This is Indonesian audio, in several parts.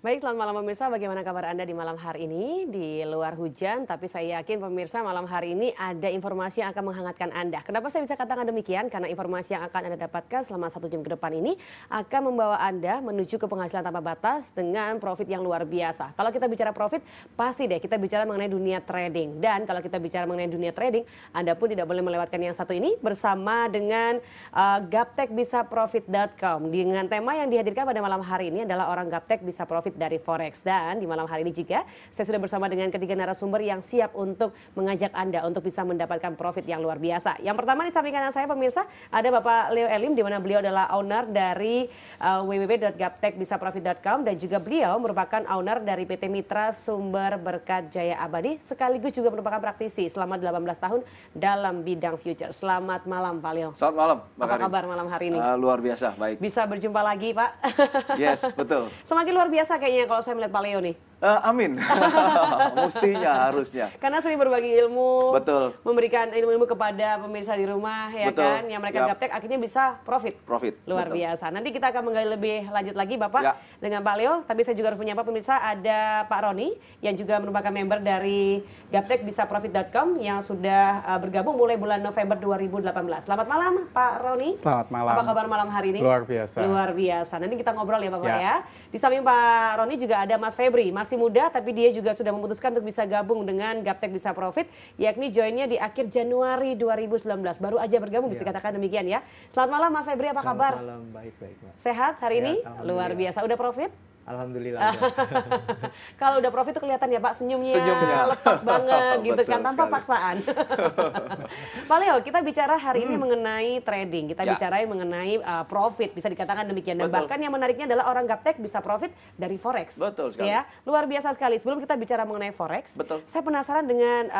Baik, selamat malam pemirsa. Bagaimana kabar Anda di malam hari ini? Di luar hujan, tapi saya yakin pemirsa malam hari ini ada informasi yang akan menghangatkan Anda. Kenapa saya bisa katakan demikian? Karena informasi yang akan Anda dapatkan selama 1 jam ke depan ini akan membawa Anda menuju ke penghasilan tanpa batas dengan profit yang luar biasa. Kalau kita bicara profit, pasti deh kita bicara mengenai dunia trading. Dan kalau kita bicara mengenai dunia trading, Anda pun tidak boleh melewatkan yang satu ini bersama dengan gaptekbisaprofit.com. Dengan tema yang dihadirkan pada malam hari ini adalah orang gaptek bisa profit dari Forex. Dan di malam hari ini juga saya sudah bersama dengan ketiga narasumber yang siap untuk mengajak Anda untuk bisa mendapatkan profit yang luar biasa. Yang pertama di samping kanan saya pemirsa ada Bapak Leo Elim, di mana beliau adalah owner dari www.gaptekbisaprofit.com dan juga beliau merupakan owner dari PT Mitra Sumber Berkat Jaya Abadi sekaligus juga merupakan praktisi selama 18 tahun dalam bidang future. Selamat malam Pak Leo. Selamat malam Mbak Apa Karin. kabar malam hari ini? Luar biasa, baik. Bisa berjumpa lagi Pak. Yes, betul. Semakin luar biasa kayaknya kalau saya melihat Pak Leo nih. Amin. Mestinya, harusnya. Karena sering berbagi ilmu, Betul. memberikan ilmu-ilmu kepada pemirsa di rumah, ya Betul. kan? Yang mereka Yap. gaptek akhirnya bisa profit. Profit. Luar Betul. biasa. Nanti kita akan menggali lebih lanjut lagi Bapak Ya. dengan Pak Leo. Tapi saya juga harus menyapa pemirsa, ada Pak Roni yang juga merupakan member dari gaptekbisaprofit.com yang sudah bergabung mulai bulan November 2018. Selamat malam Pak Roni. Selamat malam. Apa kabar malam hari ini? Luar biasa. Luar biasa. Nanti kita ngobrol ya Bapak Ya. ya. Di samping Pak Roni juga ada Mas Febri. Masih muda tapi dia juga sudah memutuskan untuk bisa gabung dengan Gaptek Bisa Profit. Yakni joinnya di akhir Januari 2019. Baru aja bergabung bisa dikatakan demikian ya. Selamat malam Mas Febri, apa kabar? Selamat malam, baik-baik Mbak. Sehat hari Sehat, ini? alhamdulillah. Luar biasa. Udah profit? Alhamdulillah. Kalau udah profit tuh kelihatan ya Pak, senyumnya Senyumnya. lepas banget gitu Betul kan, tanpa sekali. paksaan. Pak Leo, kita bicara hari ini mengenai trading, kita Ya. bicara mengenai profit, bisa dikatakan demikian. Dan Betul. bahkan yang menariknya adalah orang gaptek bisa profit dari Forex. Betul sekali. Ya, luar biasa sekali. Sebelum kita bicara mengenai Forex, Betul. saya penasaran dengan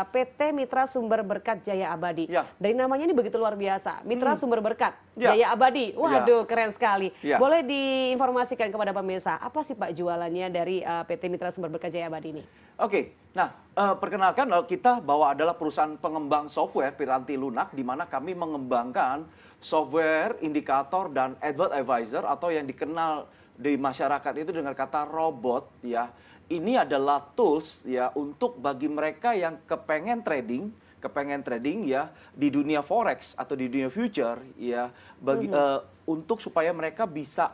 PT Mitra Sumber Berkat Jaya Abadi. Ya. Dari namanya ini begitu luar biasa, Mitra Sumber Berkat Ya. Jaya Abadi. Waduh, keren sekali. Ya. Boleh diinformasikan kepada pemirsa, apa sih Pak jualannya dari PT Mitra Sumber Berkat Jaya Abadi ini? Oke, nah perkenalkan kita bahwa adalah perusahaan pengembang software Piranti Lunak, di mana kami mengembangkan software, indikator, dan advisor atau yang dikenal di masyarakat itu dengan kata robot ya. Ini adalah tools ya untuk bagi mereka yang kepengen trading ya di dunia forex atau di dunia future ya, bagi untuk supaya mereka bisa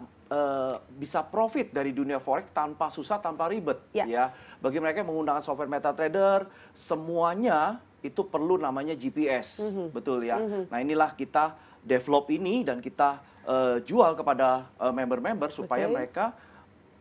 profit dari dunia forex tanpa susah, tanpa ribet ya. Bagi mereka yang menggunakan software MetaTrader, semuanya itu perlu namanya GPS, betul ya. Nah, inilah kita develop ini dan kita jual kepada member-member supaya mereka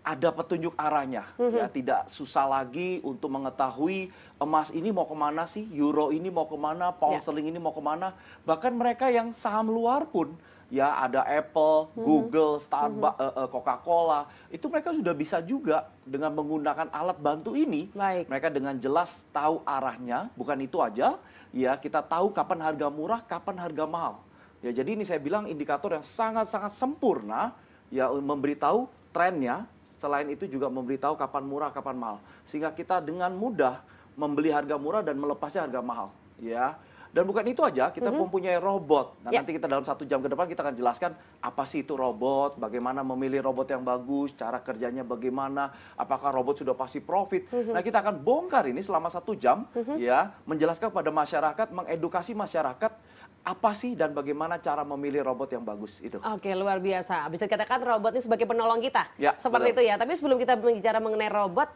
ada petunjuk arahnya, ya, tidak susah lagi untuk mengetahui emas ini mau kemana sih, euro ini mau kemana, pound sterling ini mau kemana. Bahkan mereka yang saham luar pun, ya ada Apple, Google, Starbucks, Coca-Cola, itu mereka sudah bisa juga dengan menggunakan alat bantu ini. Baik. Mereka dengan jelas tahu arahnya, bukan itu aja, ya kita tahu kapan harga murah, kapan harga mahal. Ya, jadi ini saya bilang indikator yang sangat-sangat sempurna, ya memberitahu trennya. Selain itu juga memberitahu kapan murah, kapan mahal. Sehingga kita dengan mudah membeli harga murah dan melepasnya harga mahal. Ya, Dan bukan itu aja, kita mempunyai robot. Nah, nanti kita dalam 1 jam ke depan kita akan jelaskan apa sih itu robot, bagaimana memilih robot yang bagus, cara kerjanya bagaimana, apakah robot sudah pasti profit. Nah, kita akan bongkar ini selama 1 jam, ya, menjelaskan kepada masyarakat, mengedukasi masyarakat apa sih dan bagaimana cara memilih robot yang bagus itu. Oke, luar biasa. Bisa dikatakan robot ini sebagai penolong kita. Ya, Seperti betul. itu ya. Tapi sebelum kita bicara mengenai robot,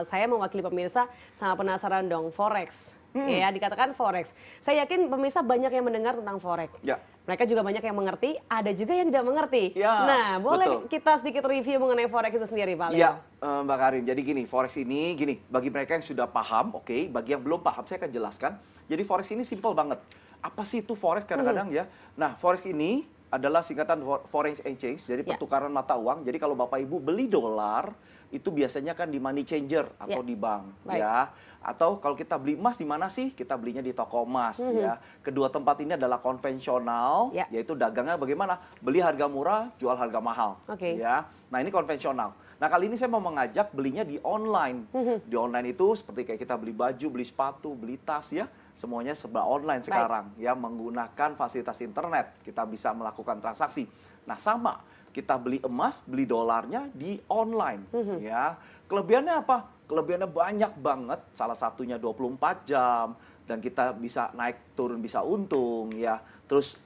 saya mewakili pemirsa sangat penasaran dong, Forex. Ya, dikatakan Forex. Saya yakin pemirsa banyak yang mendengar tentang Forex. Ya. Mereka juga banyak yang mengerti, ada juga yang tidak mengerti. Ya, Nah, boleh betul. kita sedikit review mengenai Forex itu sendiri, Pak Leo? Iya, Mbak Karin. Jadi gini, Forex ini gini, bagi mereka yang sudah paham, oke, bagi yang belum paham saya akan jelaskan. Jadi Forex ini simple banget. Apa sih itu Forex kadang-kadang ya? Nah, Forex ini adalah singkatan foreign exchange, jadi pertukaran mata uang. Jadi kalau Bapak Ibu beli dolar, itu biasanya kan di money changer atau di bank, ya. Atau kalau kita beli emas di mana sih? Kita belinya di toko emas, ya. Kedua tempat ini adalah konvensional, yaitu dagangnya bagaimana? Beli harga murah, jual harga mahal, ya. Nah, ini konvensional. Nah, kali ini saya mau mengajak belinya di online. Di online itu seperti kayak kita beli baju, beli sepatu, beli tas, ya. Semuanya serba online sekarang, ya, menggunakan fasilitas internet. Kita bisa melakukan transaksi. Nah, sama, kita beli emas, beli dolarnya di online, ya. Kelebihannya apa? Kelebihannya banyak banget. Salah satunya 24 jam dan kita bisa naik turun bisa untung, ya. Terus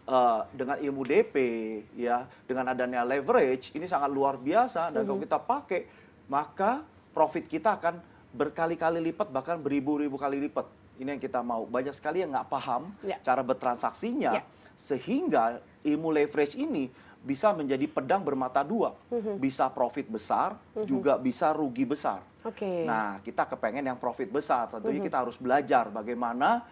dengan ilmu DP, ya, dengan adanya leverage, ini sangat luar biasa. Dan kalau kita pakai, maka profit kita akan berkali-kali lipat, bahkan beribu-ribu kali lipat. Ini yang kita mau. Banyak sekali yang nggak paham cara bertransaksinya, sehingga ilmu leverage ini bisa menjadi pedang bermata dua. Bisa profit besar, juga bisa rugi besar. Nah, kita kepengen yang profit besar. Tentunya kita harus belajar bagaimana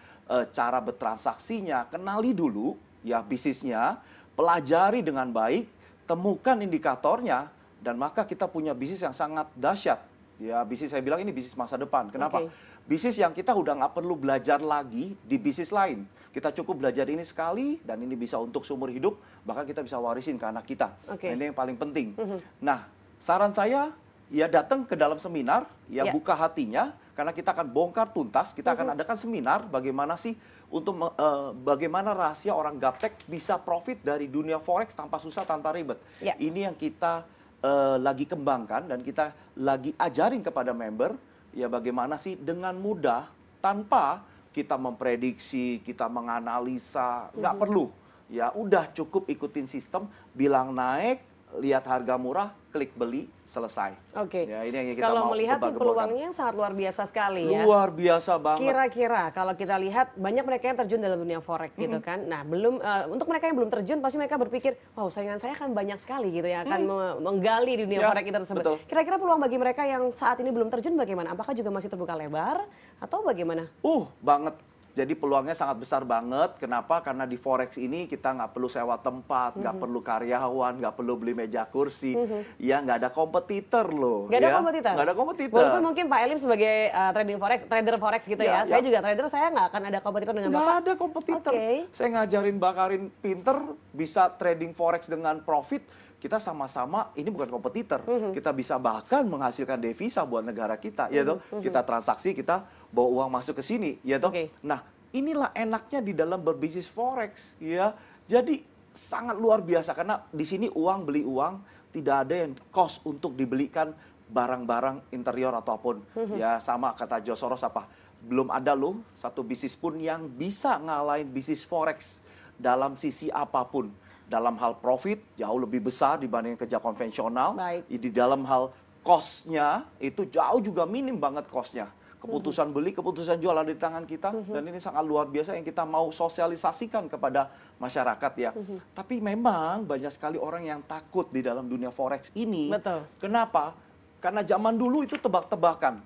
cara bertransaksinya. Kenali dulu ya bisnisnya, pelajari dengan baik, temukan indikatornya, dan maka kita punya bisnis yang sangat dahsyat. Ya, bisnis saya bilang ini bisnis masa depan. Kenapa? Bisnis yang kita udah nggak perlu belajar lagi di bisnis lain. Kita cukup belajar ini sekali dan ini bisa untuk seumur hidup, bahkan kita bisa warisin ke anak kita. Nah, ini yang paling penting. Nah, saran saya ya datang ke dalam seminar, ya buka hatinya, karena kita akan bongkar tuntas, kita akan adakan seminar bagaimana sih untuk bagaimana rahasia orang gaptek bisa profit dari dunia forex tanpa susah, tanpa ribet. Ini yang kita lagi kembangkan dan kita lagi ajarin kepada member, ya bagaimana sih dengan mudah tanpa kita memprediksi, kita menganalisa, nggak perlu. Ya udah cukup ikutin sistem, bilang naik, lihat harga murah, klik beli, selesai. Ya, ini yang kita kalau mau melihat kembang-kembangkan. peluangnya sangat luar biasa sekali ya. Luar biasa banget. Kira-kira kalau kita lihat banyak mereka yang terjun dalam dunia forex gitu kan. Nah, untuk mereka yang belum terjun pasti mereka berpikir, wow, saingan saya kan banyak sekali gitu ya, akan menggali dunia forex itu tersebut. Kira-kira peluang bagi mereka yang saat ini belum terjun bagaimana? Apakah juga masih terbuka lebar atau bagaimana? Banget. Jadi peluangnya sangat besar banget. Kenapa? Karena di Forex ini kita nggak perlu sewa tempat, nggak perlu karyawan, nggak perlu beli meja kursi. Ya, nggak ada kompetitor loh. Nggak ada kompetitor? Nggak ada kompetitor. Walaupun mungkin Pak Elim sebagai trader Forex gitu ya. Saya juga trader, saya nggak akan ada kompetitor dengan Bapak. Nggak ada kompetitor. Saya ngajarin Mbak Karin pinter, bisa trading Forex dengan profit. Kita sama-sama, ini bukan kompetitor. Kita bisa bahkan menghasilkan devisa buat negara kita, ya toh. Kita transaksi, kita bawa uang masuk ke sini, ya toh. Nah, inilah enaknya di dalam berbisnis forex, ya. Jadi sangat luar biasa karena di sini uang beli uang, tidak ada yang cost untuk dibelikan barang-barang interior ataupun ya sama kata George Soros apa. Belum ada loh satu bisnis pun yang bisa ngalahin bisnis forex dalam sisi apapun. Dalam hal profit jauh lebih besar dibanding kerja konvensional. Di dalam hal cost-nya itu jauh juga minim banget cost-nya. Keputusan beli, keputusan jual ada di tangan kita. Dan ini sangat luar biasa yang kita mau sosialisasikan kepada masyarakat ya. Tapi memang banyak sekali orang yang takut di dalam dunia forex ini. Kenapa? Karena zaman dulu itu tebak-tebakan.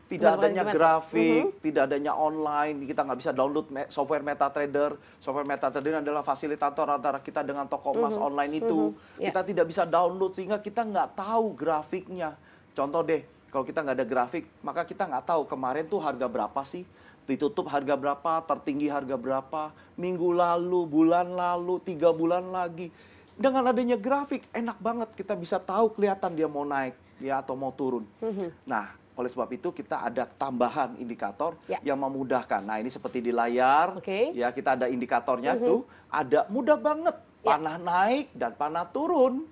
Tidak adanya grafik, tidak adanya online, kita nggak bisa download software MetaTrader. Software MetaTrader adalah fasilitator antara kita dengan toko emas online itu. Kita tidak bisa download sehingga kita nggak tahu grafiknya. Contoh deh, kalau kita nggak ada grafik, maka kita nggak tahu kemarin tuh harga berapa sih, ditutup harga berapa, tertinggi harga berapa, minggu lalu, bulan lalu, 3 bulan lagi. Dengan adanya grafik, enak banget kita bisa tahu kelihatan dia mau naik ya atau mau turun. Nah, Oleh sebab itu kita ada tambahan indikator Ya. yang memudahkan. Nah, ini seperti di layar, Oke. ya kita ada indikatornya tuh, ada mudah banget panah naik dan panah turun.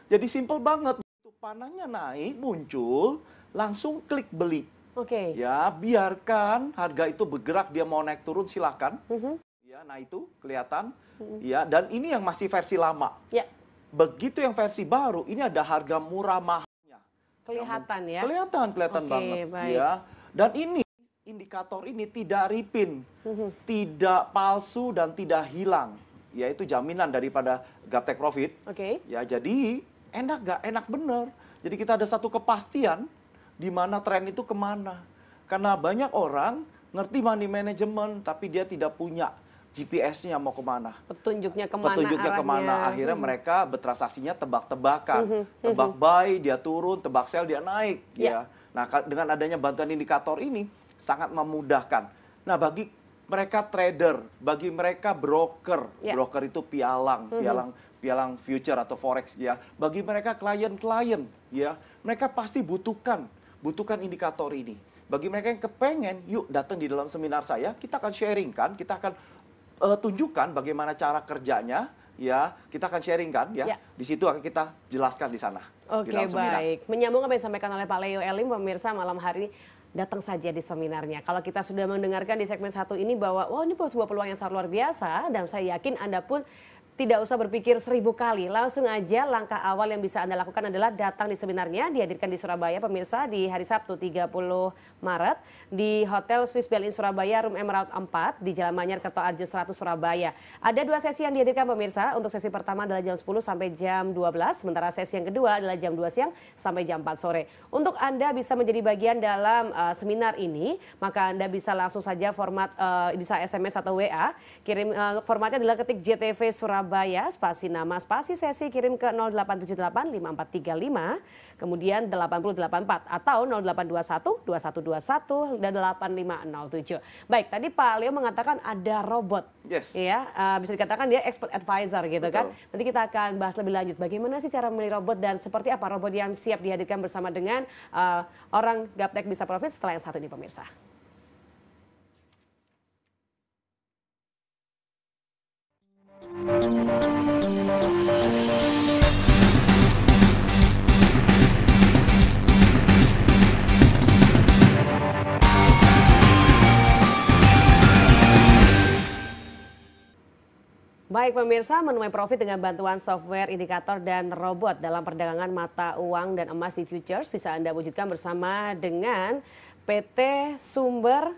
Jadi simple banget. Panahnya naik, muncul, langsung klik beli. Oke. Ya, biarkan harga itu bergerak, dia mau naik turun silakan. Ya, nah itu kelihatan. Ya, dan ini yang masih versi lama. Ya. Begitu yang versi baru, ini ada harga murah mahalnya. Kelihatan ya. Kelihatan Oke, banget. baik. Ya. Dan ini indikator ini tidak reprint, tidak palsu dan tidak hilang. Yaitu jaminan daripada Gaptek Profit. Oke. Ya, jadi enak nggak? Enak bener. Jadi kita ada satu kepastian di mana tren itu kemana. Karena banyak orang ngerti money management, tapi dia tidak punya GPS-nya mau kemana. Petunjuknya kemana Petunjuknya arahnya. kemana. Akhirnya mereka bertransaksinya tebak-tebakan. Tebak buy, dia turun, tebak sell, dia naik. Ya. Nah, dengan adanya bantuan indikator ini, sangat memudahkan. Nah, bagi mereka trader, bagi mereka broker, broker itu pialang future atau forex ya. Bagi mereka klien-klien ya, mereka pasti butuhkan indikator ini. Bagi mereka yang kepengen, yuk datang di dalam seminar saya, kita akan sharingkan, kita akan tunjukkan bagaimana cara kerjanya ya, kita akan sharingkan ya. Di situ akan kita jelaskan di sana. Oke, baik. Menyambung apa yang disampaikan oleh Pak Leo Elim, pemirsa, malam hari ini datang saja di seminarnya. Kalau kita sudah mendengarkan di segmen 1 ini bahwa wah ini sebuah peluang yang sangat luar biasa, dan saya yakin Anda pun tidak usah berpikir 1000 kali. Langsung aja langkah awal yang bisa Anda lakukan adalah datang di seminarnya, dihadirkan di Surabaya, pemirsa, di hari Sabtu 30 Maret di Hotel Swiss Bell in Surabaya, Room Emerald 4 di Jalan Manyar, Kertoarjo 100 Surabaya. Ada 2 sesi yang dihadirkan, pemirsa. Untuk sesi pertama adalah jam 10 sampai jam 12, sementara sesi yang kedua adalah jam 2 siang sampai jam 4 sore. Untuk Anda bisa menjadi bagian dalam seminar ini, maka Anda bisa langsung saja format bisa SMS atau WA. Kirim formatnya adalah ketik JTV Surabaya, spasi nama, spasi sesi, kirim ke 0878 5435, kemudian 8084 atau 0821 2121 dan 8507. Baik, tadi Pak Leo mengatakan ada robot. Yes. Ya, bisa dikatakan dia expert advisor gitu. Betul. Kan. Nanti kita akan bahas lebih lanjut bagaimana sih cara memilih robot dan seperti apa robot yang siap dihadirkan bersama dengan orang Gaptek Bisa Profit setelah yang satu ini, pemirsa. Baik pemirsa, menuai profit dengan bantuan software, indikator, dan robot dalam perdagangan mata uang dan emas di futures bisa Anda wujudkan bersama dengan PT Sumber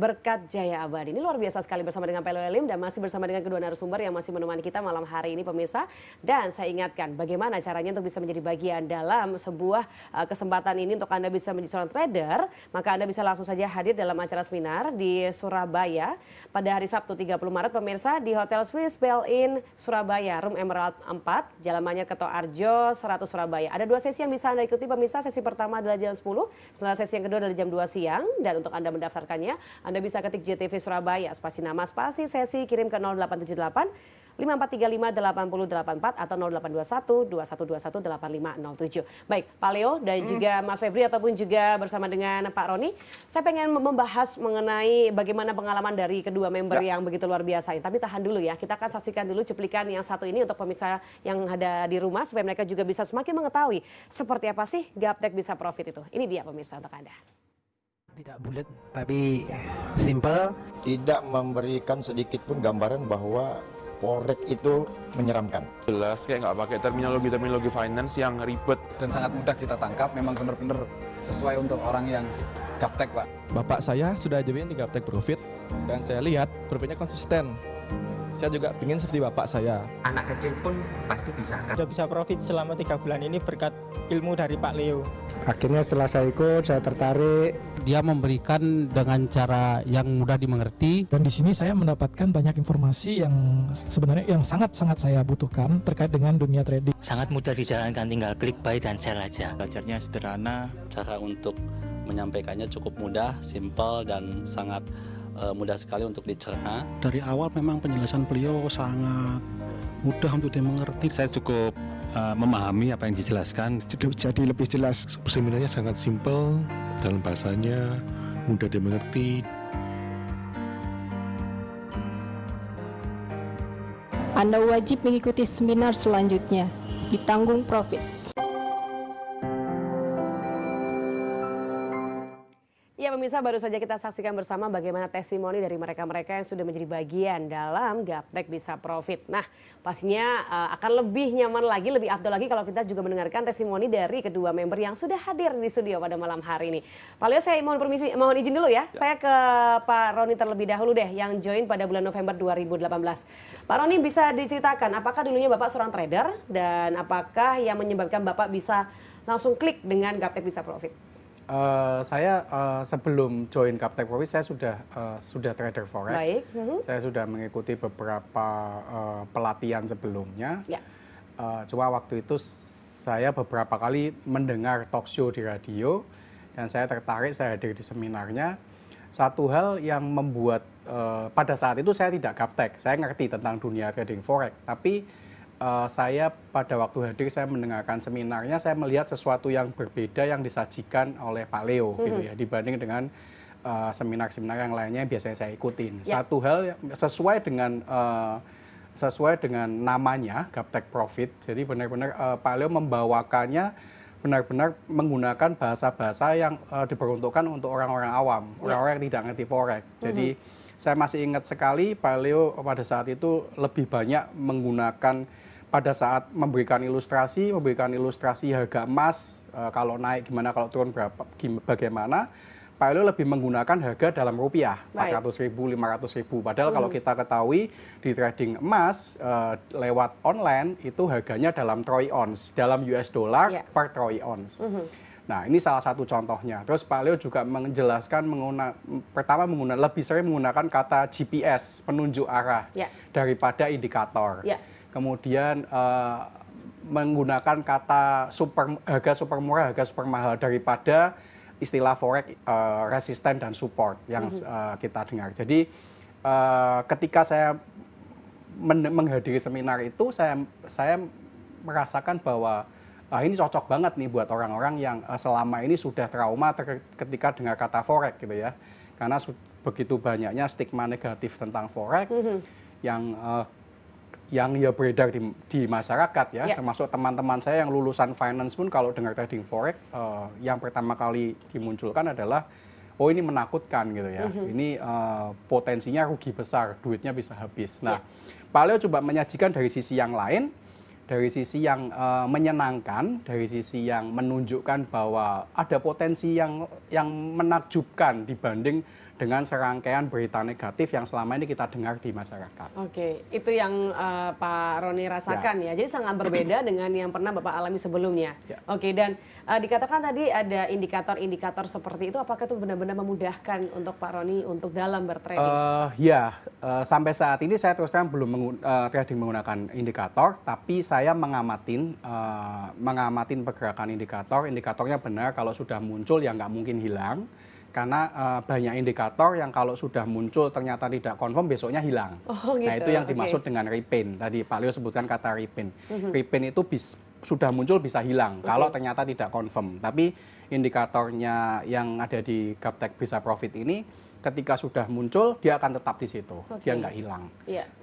Berkat Jaya Abadi. Ini luar biasa sekali bersama dengan Pak Leo Elim dan masih bersama dengan kedua narasumber yang masih menemani kita malam hari ini, pemirsa. Dan saya ingatkan bagaimana caranya untuk bisa menjadi bagian dalam sebuah kesempatan ini untuk Anda bisa menjadi seorang trader. Maka Anda bisa langsung saja hadir dalam acara seminar di Surabaya pada hari Sabtu 30 Maret, pemirsa, di Hotel Swiss Bell in Surabaya, Room Emerald 4, Jalan Manyar, Kertoarjo 100 Surabaya. Ada 2 sesi yang bisa Anda ikuti, pemirsa. Sesi pertama adalah jam 10, sementara sesi yang kedua adalah jam 2 siang. Dan untuk Anda mendaftarkannya, Anda bisa ketik JTV Surabaya, spasi nama, spasi sesi, kirim ke 0878 5435 8084 atau 0821 2121 8507. Baik, Pak Leo dan juga Mas Febri ataupun juga bersama dengan Pak Roni, saya pengen membahas mengenai bagaimana pengalaman dari kedua member yang begitu luar biasa. Tapi tahan dulu ya, kita akan saksikan dulu cuplikan yang satu ini untuk pemirsa yang ada di rumah supaya mereka juga bisa semakin mengetahui seperti apa sih Gaptek Bisa Profit itu. Ini dia pemirsa untuk Anda. Tidak bulat tapi simple. Tidak memberikan sedikit pun gambaran bahwa forex itu menyeramkan. Jelas kayak nggak pakai terminologi finance yang ribet. Dan sangat mudah kita tangkap, memang benar-benar sesuai untuk orang yang gaptek, Pak. Bapak saya sudah join di Gaptek Profit dan saya lihat profitnya konsisten. Saya juga ingin seperti bapak saya. Anak kecil pun pasti bisa kan? Sudah bisa profit selama 3 bulan ini berkat ilmu dari Pak Leo. Akhirnya setelah saya ikut, saya tertarik. Dia memberikan dengan cara yang mudah dimengerti. Dan di sini saya mendapatkan banyak informasi yang sebenarnya yang sangat-sangat saya butuhkan terkait dengan dunia trading. Sangat mudah dijalankan, tinggal klik buy dan sell aja. Belajarnya sederhana, cara untuk menyampaikannya cukup mudah, simple dan sangat mudah sekali untuk dicerna. Dari awal memang penjelasan beliau sangat mudah untuk dimengerti. Saya cukup memahami apa yang dijelaskan. Jadi lebih jelas. Seminarnya sangat simple, dalam bahasanya mudah dimengerti. Anda wajib mengikuti seminar selanjutnya, ditanggung Profit. Ya pemirsa, baru saja kita saksikan bersama bagaimana testimoni dari mereka-mereka yang sudah menjadi bagian dalam Gaptek Bisa Profit. Nah, pastinya akan lebih nyaman lagi, lebih afdol lagi kalau kita juga mendengarkan testimoni dari kedua member yang sudah hadir di studio pada malam hari ini. Pak Leo, saya mohon izin dulu ya. Saya ke Pak Roni terlebih dahulu deh, yang join pada bulan November 2018. Pak Roni, bisa diceritakan apakah dulunya Bapak seorang trader dan apakah yang menyebabkan Bapak bisa langsung klik dengan Gaptek Bisa Profit? Saya sebelum join Gaptek Profit saya sudah trader forex. Baik. Saya sudah mengikuti beberapa pelatihan sebelumnya. Ya. Cuma waktu itu saya beberapa kali mendengar talk show di radio dan saya tertarik, saya hadir di seminarnya. Satu hal yang membuat pada saat itu saya tidak gaptek, saya ngerti tentang dunia trading forex, tapi saya pada waktu hadir saya mendengarkan seminarnya, saya melihat sesuatu yang berbeda yang disajikan oleh Pak Leo gitu ya, dibanding dengan seminar-seminar yang lainnya yang biasanya saya ikutin. Satu hal yang sesuai dengan namanya Gaptek Profit, jadi benar-benar Pak Leo membawakannya benar-benar menggunakan bahasa-bahasa yang diperuntukkan untuk orang-orang awam, orang-orang yang tidak ngerti forex. Jadi saya masih ingat sekali Pak Leo pada saat itu lebih banyak menggunakan pada saat memberikan ilustrasi harga emas, kalau naik gimana, kalau turun berapa, bagaimana. Pak Leo lebih menggunakan harga dalam rupiah, 400.000, 500.000. Padahal kalau kita ketahui di trading emas lewat online itu harganya dalam troy ounce, dalam US dollar per troy ounce. Nah, ini salah satu contohnya. Terus Pak Leo juga menjelaskan lebih sering menggunakan kata GPS, penunjuk arah, daripada indikator. Kemudian menggunakan kata harga super murah, harga super mahal, daripada istilah forex resisten dan support yang kita dengar. Jadi ketika saya menghadiri seminar itu, saya merasakan bahwa ini cocok banget nih buat orang-orang yang selama ini sudah trauma ketika dengar kata forex gitu ya. Karena begitu banyaknya stigma negatif tentang forex yang ya beredar di masyarakat ya, termasuk teman-teman saya yang lulusan finance pun kalau dengar trading forex yang pertama kali dimunculkan adalah ini menakutkan gitu ya. Ini potensinya rugi besar, duitnya bisa habis. Nah, Pak Leo coba menyajikan dari sisi yang lain, dari sisi yang menyenangkan, dari sisi yang menunjukkan bahwa ada potensi yang menakjubkan dibanding dengan serangkaian berita negatif yang selama ini kita dengar di masyarakat. Oke, itu yang Pak Roni rasakan ya. Jadi sangat berbeda dengan yang pernah Bapak alami sebelumnya. Oke, dan dikatakan tadi ada indikator-indikator seperti itu. Apakah itu benar-benar memudahkan untuk Pak Roni untuk dalam bertrading? Sampai saat ini saya terus terang belum trading menggunakan indikator, tapi saya mengamati pergerakan indikator. Indikatornya benar, kalau sudah muncul ya nggak mungkin hilang. Karena banyak indikator yang kalau sudah muncul ternyata tidak confirm, besoknya hilang. Gitu. Nah, itu yang dimaksud dengan repaint. Tadi Pak Leo sebutkan kata repaint. Repaint itu sudah muncul bisa hilang kalau ternyata tidak confirm. Tapi indikatornya yang ada di Gaptek Bisa Profit ini, ketika sudah muncul dia akan tetap di situ, dia nggak hilang.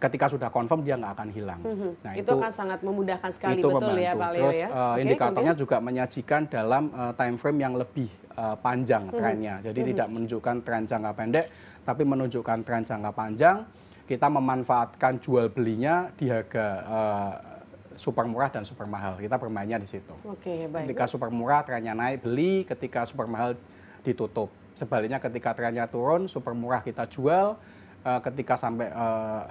Ketika sudah confirm dia nggak akan hilang. Nah, itu akan sangat memudahkan sekali, itu betul ya Pak Leo. Terus indikatornya juga menyajikan dalam time frame yang lebih panjang trennya. Jadi tidak menunjukkan tren jangka pendek, tapi menunjukkan tren jangka panjang. Kita memanfaatkan jual belinya di harga super murah dan super mahal. Kita bermainnya di situ. Ketika super murah trennya naik beli, ketika super mahal ditutup. Sebaliknya ketika trennya turun, super murah kita jual, ketika sampai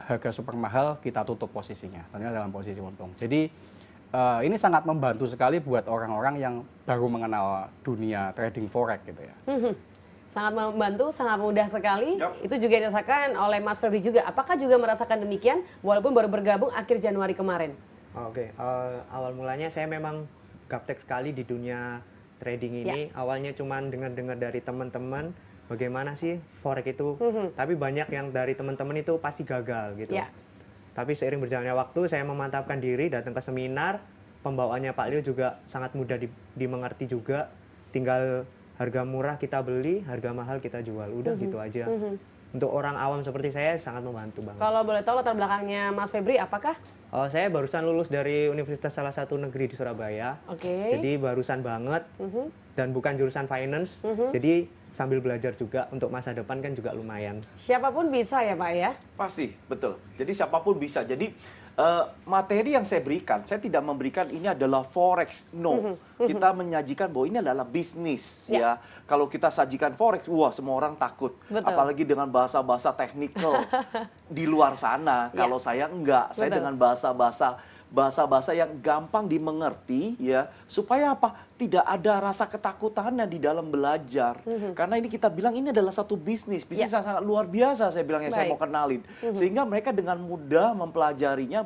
harga super mahal kita tutup posisinya, ternyata dalam posisi untung. Jadi ini sangat membantu sekali buat orang-orang yang baru mengenal dunia trading forex gitu ya. Sangat membantu, sangat mudah sekali. Itu juga dirasakan oleh Mas Febri juga. Apakah juga merasakan demikian walaupun baru bergabung akhir Januari kemarin? Awal mulanya saya memang gaptek sekali di dunia trading ini. Awalnya cuma dengar-dengar dari teman-teman bagaimana sih forex itu, tapi banyak yang dari teman-teman itu pasti gagal gitu. Tapi seiring berjalannya waktu saya memantapkan diri, datang ke seminar, pembawaannya Pak Leo juga sangat mudah dimengerti juga. Tinggal harga murah kita beli, harga mahal kita jual. Udah gitu aja. Untuk orang awam seperti saya sangat membantu banget. Kalau boleh tahu latar belakangnya Mas Febri apakah? Saya barusan lulus dari universitas salah satu negeri di Surabaya. Jadi barusan banget dan bukan jurusan finance. Jadi sambil belajar juga untuk masa depan kan juga lumayan. Siapapun bisa ya Pak ya? Pasti, betul. Jadi siapapun bisa. Jadi materi yang saya berikan, saya tidak memberikan ini adalah forex, no. Kita menyajikan bahwa ini adalah bisnis, ya. Kalau kita sajikan forex, wah semua orang takut. Betul. Apalagi dengan bahasa-bahasa teknikal di luar sana. Kalau saya enggak, saya dengan bahasa-bahasa yang gampang dimengerti, ya, supaya apa? Tidak ada rasa ketakutannya di dalam belajar. Karena ini kita bilang ini adalah satu bisnis yang sangat luar biasa, saya bilang yang saya mau kenalin. Sehingga mereka dengan mudah mempelajarinya.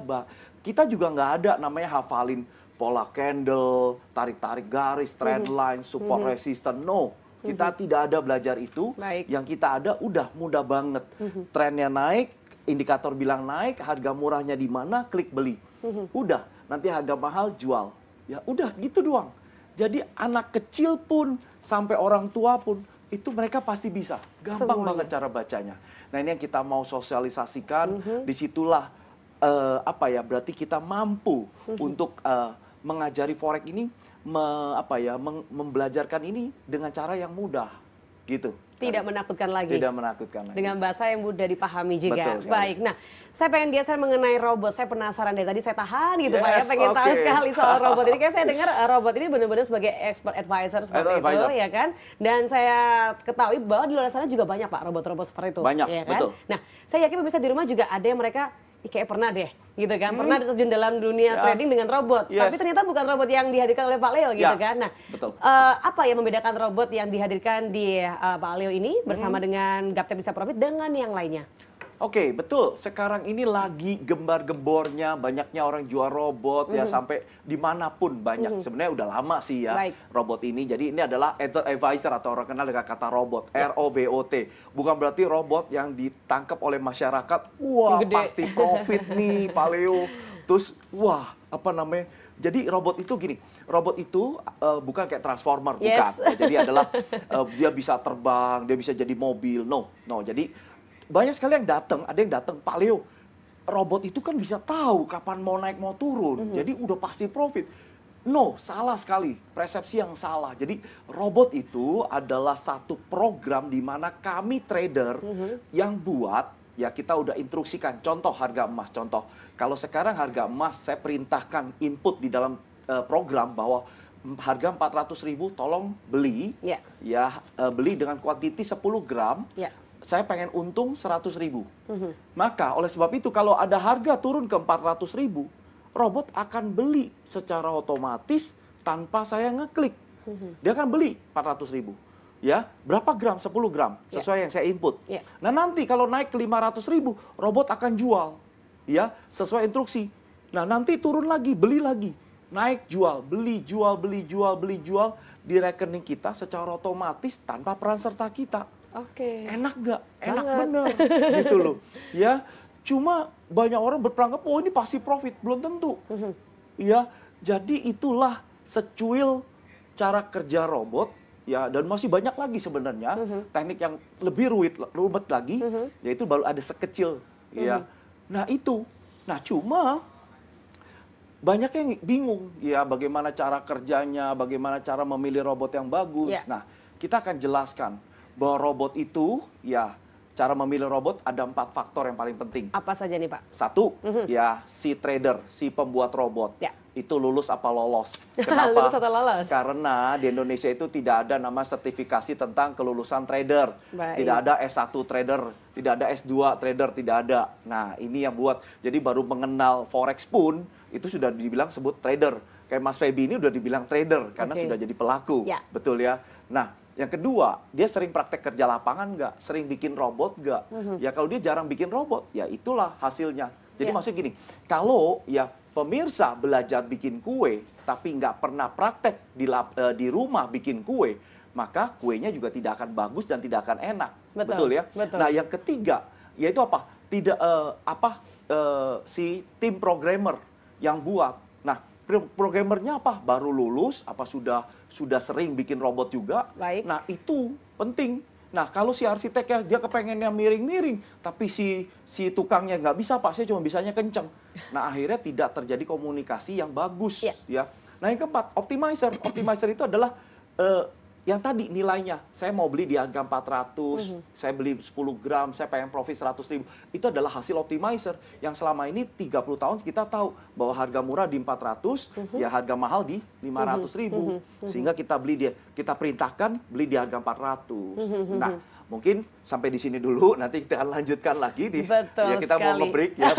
Kita juga nggak ada namanya hafalin pola candle, tarik-tarik garis, trend line, support resistance, no. Kita tidak ada belajar itu. Yang kita ada udah mudah banget. Trennya naik, indikator bilang naik, harga murahnya di mana, klik beli. Udah, nanti harga mahal jual. Ya udah gitu doang. Jadi anak kecil pun sampai orang tua pun itu mereka pasti bisa. Gampang banget cara bacanya. Nah, ini yang kita mau sosialisasikan. Disitulah berarti kita mampu untuk mengajari forex ini membelajarkan ini dengan cara yang mudah gitu. Tidak menakutkan lagi. Tidak menakutkan lagi. Dengan bahasa yang mudah dipahami juga. Betul sekali. Baik. Nah, saya pengen geser mengenai robot. Saya penasaran dari tadi saya tahan gitu Pak ya. Pengen tahu sekali soal robot ini. Kayak saya dengar robot ini benar-benar sebagai expert advisor seperti itu ya kan. Dan saya ketahui bahwa di luar sana juga banyak Pak robot-robot seperti itu. Banyak, ya kan? betul. Nah, saya yakin pemirsa di rumah juga ada yang mereka kayak pernah deh gitu kan, pernah terjun dalam dunia trading dengan robot, tapi ternyata bukan robot yang dihadirkan oleh Pak Leo gitu kan. Nah, apa yang membedakan robot yang dihadirkan di Pak Leo ini bersama dengan Gaptek Bisa Profit dengan yang lainnya? Oke, betul. Sekarang ini lagi gembar-gembornya, banyaknya orang jual robot ya sampai dimanapun banyak. Sebenarnya udah lama sih ya robot ini. Jadi ini adalah advisor atau orang kenal dengan kata robot, ROBOT. Bukan berarti robot yang ditangkap oleh masyarakat. Wah, pasti profit nih, Pak Leo. Terus, wah, apa namanya? Jadi robot itu gini, robot itu bukan kayak transformer, bukan. Jadi adalah dia bisa terbang, dia bisa jadi mobil. No, jadi banyak sekali yang datang, ada yang datang, Pak Leo, robot itu kan bisa tahu kapan mau naik mau turun, jadi udah pasti profit. No, salah sekali, persepsi yang salah. Jadi robot itu adalah satu program di mana kami trader yang buat, ya kita udah instruksikan, contoh harga emas, contoh. Kalau sekarang harga emas, saya perintahkan input di dalam program bahwa harga 400.000 tolong beli, beli dengan kuantiti 10 gram, saya pengen untung 100.000. Maka oleh sebab itu kalau ada harga turun ke 400.000, robot akan beli secara otomatis tanpa saya ngeklik. Dia akan beli 400.000. Ya, berapa gram? 10 gram sesuai yang saya input. Nah, nanti kalau naik ke 500.000, robot akan jual. Ya, sesuai instruksi. Nah, nanti turun lagi, beli lagi. Naik, jual, beli, jual, beli, jual, beli, jual di rekening kita secara otomatis tanpa peran serta kita. Enak nggak? Enak bener, gitu loh. Ya, cuma banyak orang berperanggap, oh ini pasti profit, belum tentu. Ya, jadi itulah secuil cara kerja robot, ya, dan masih banyak lagi sebenarnya teknik yang lebih rumit lagi, yaitu baru ada sekecil, ya. Nah itu, cuma banyak yang bingung, ya, bagaimana cara kerjanya, bagaimana cara memilih robot yang bagus. Nah, kita akan jelaskan bahwa robot itu, ya, cara memilih robot ada 4 faktor yang paling penting. Apa saja nih Pak? 1, ya, si trader, si pembuat robot. Itu lulus apa lolos. Kenapa? Lulus atau lolos? Karena di Indonesia itu tidak ada nama sertifikasi tentang kelulusan trader. Tidak ada S1 trader, tidak ada S2 trader, tidak ada. Nah, ini yang buat, jadi baru mengenal forex pun, itu sudah dibilang sebut trader. Kayak Mas Feby ini udah dibilang trader, karena sudah jadi pelaku. Betul ya? Nah, yang kedua, dia sering praktek kerja lapangan nggak? Sering bikin robot nggak? Ya kalau dia jarang bikin robot, ya itulah hasilnya. Jadi maksudnya gini, kalau ya pemirsa belajar bikin kue, tapi nggak pernah praktek di rumah bikin kue, maka kuenya juga tidak akan bagus dan tidak akan enak. Betul ya? Nah yang ketiga, yaitu apa? Si tim programmer yang buat. Nah Programmernya apa? Baru lulus, apa sudah sering bikin robot juga. Baik. Nah, itu penting. Nah, kalau si arsiteknya dia kepengennya miring-miring, tapi si tukangnya nggak bisa, Pak, saya cuma bisanya kenceng. Nah, akhirnya tidak terjadi komunikasi yang bagus. Ya. Nah, yang keempat, optimizer. Optimizer itu adalah yang tadi nilainya. Saya mau beli di harga 400, saya beli 10 gram, saya pengen profit 100.000. Itu adalah hasil optimizer. Yang selama ini 30 tahun kita tahu bahwa harga murah di 400, ya harga mahal di 500.000. Sehingga kita perintahkan beli di harga 400. Nah, mungkin sampai di sini dulu, nanti kita akan lanjutkan lagi kita mau nge-break ya.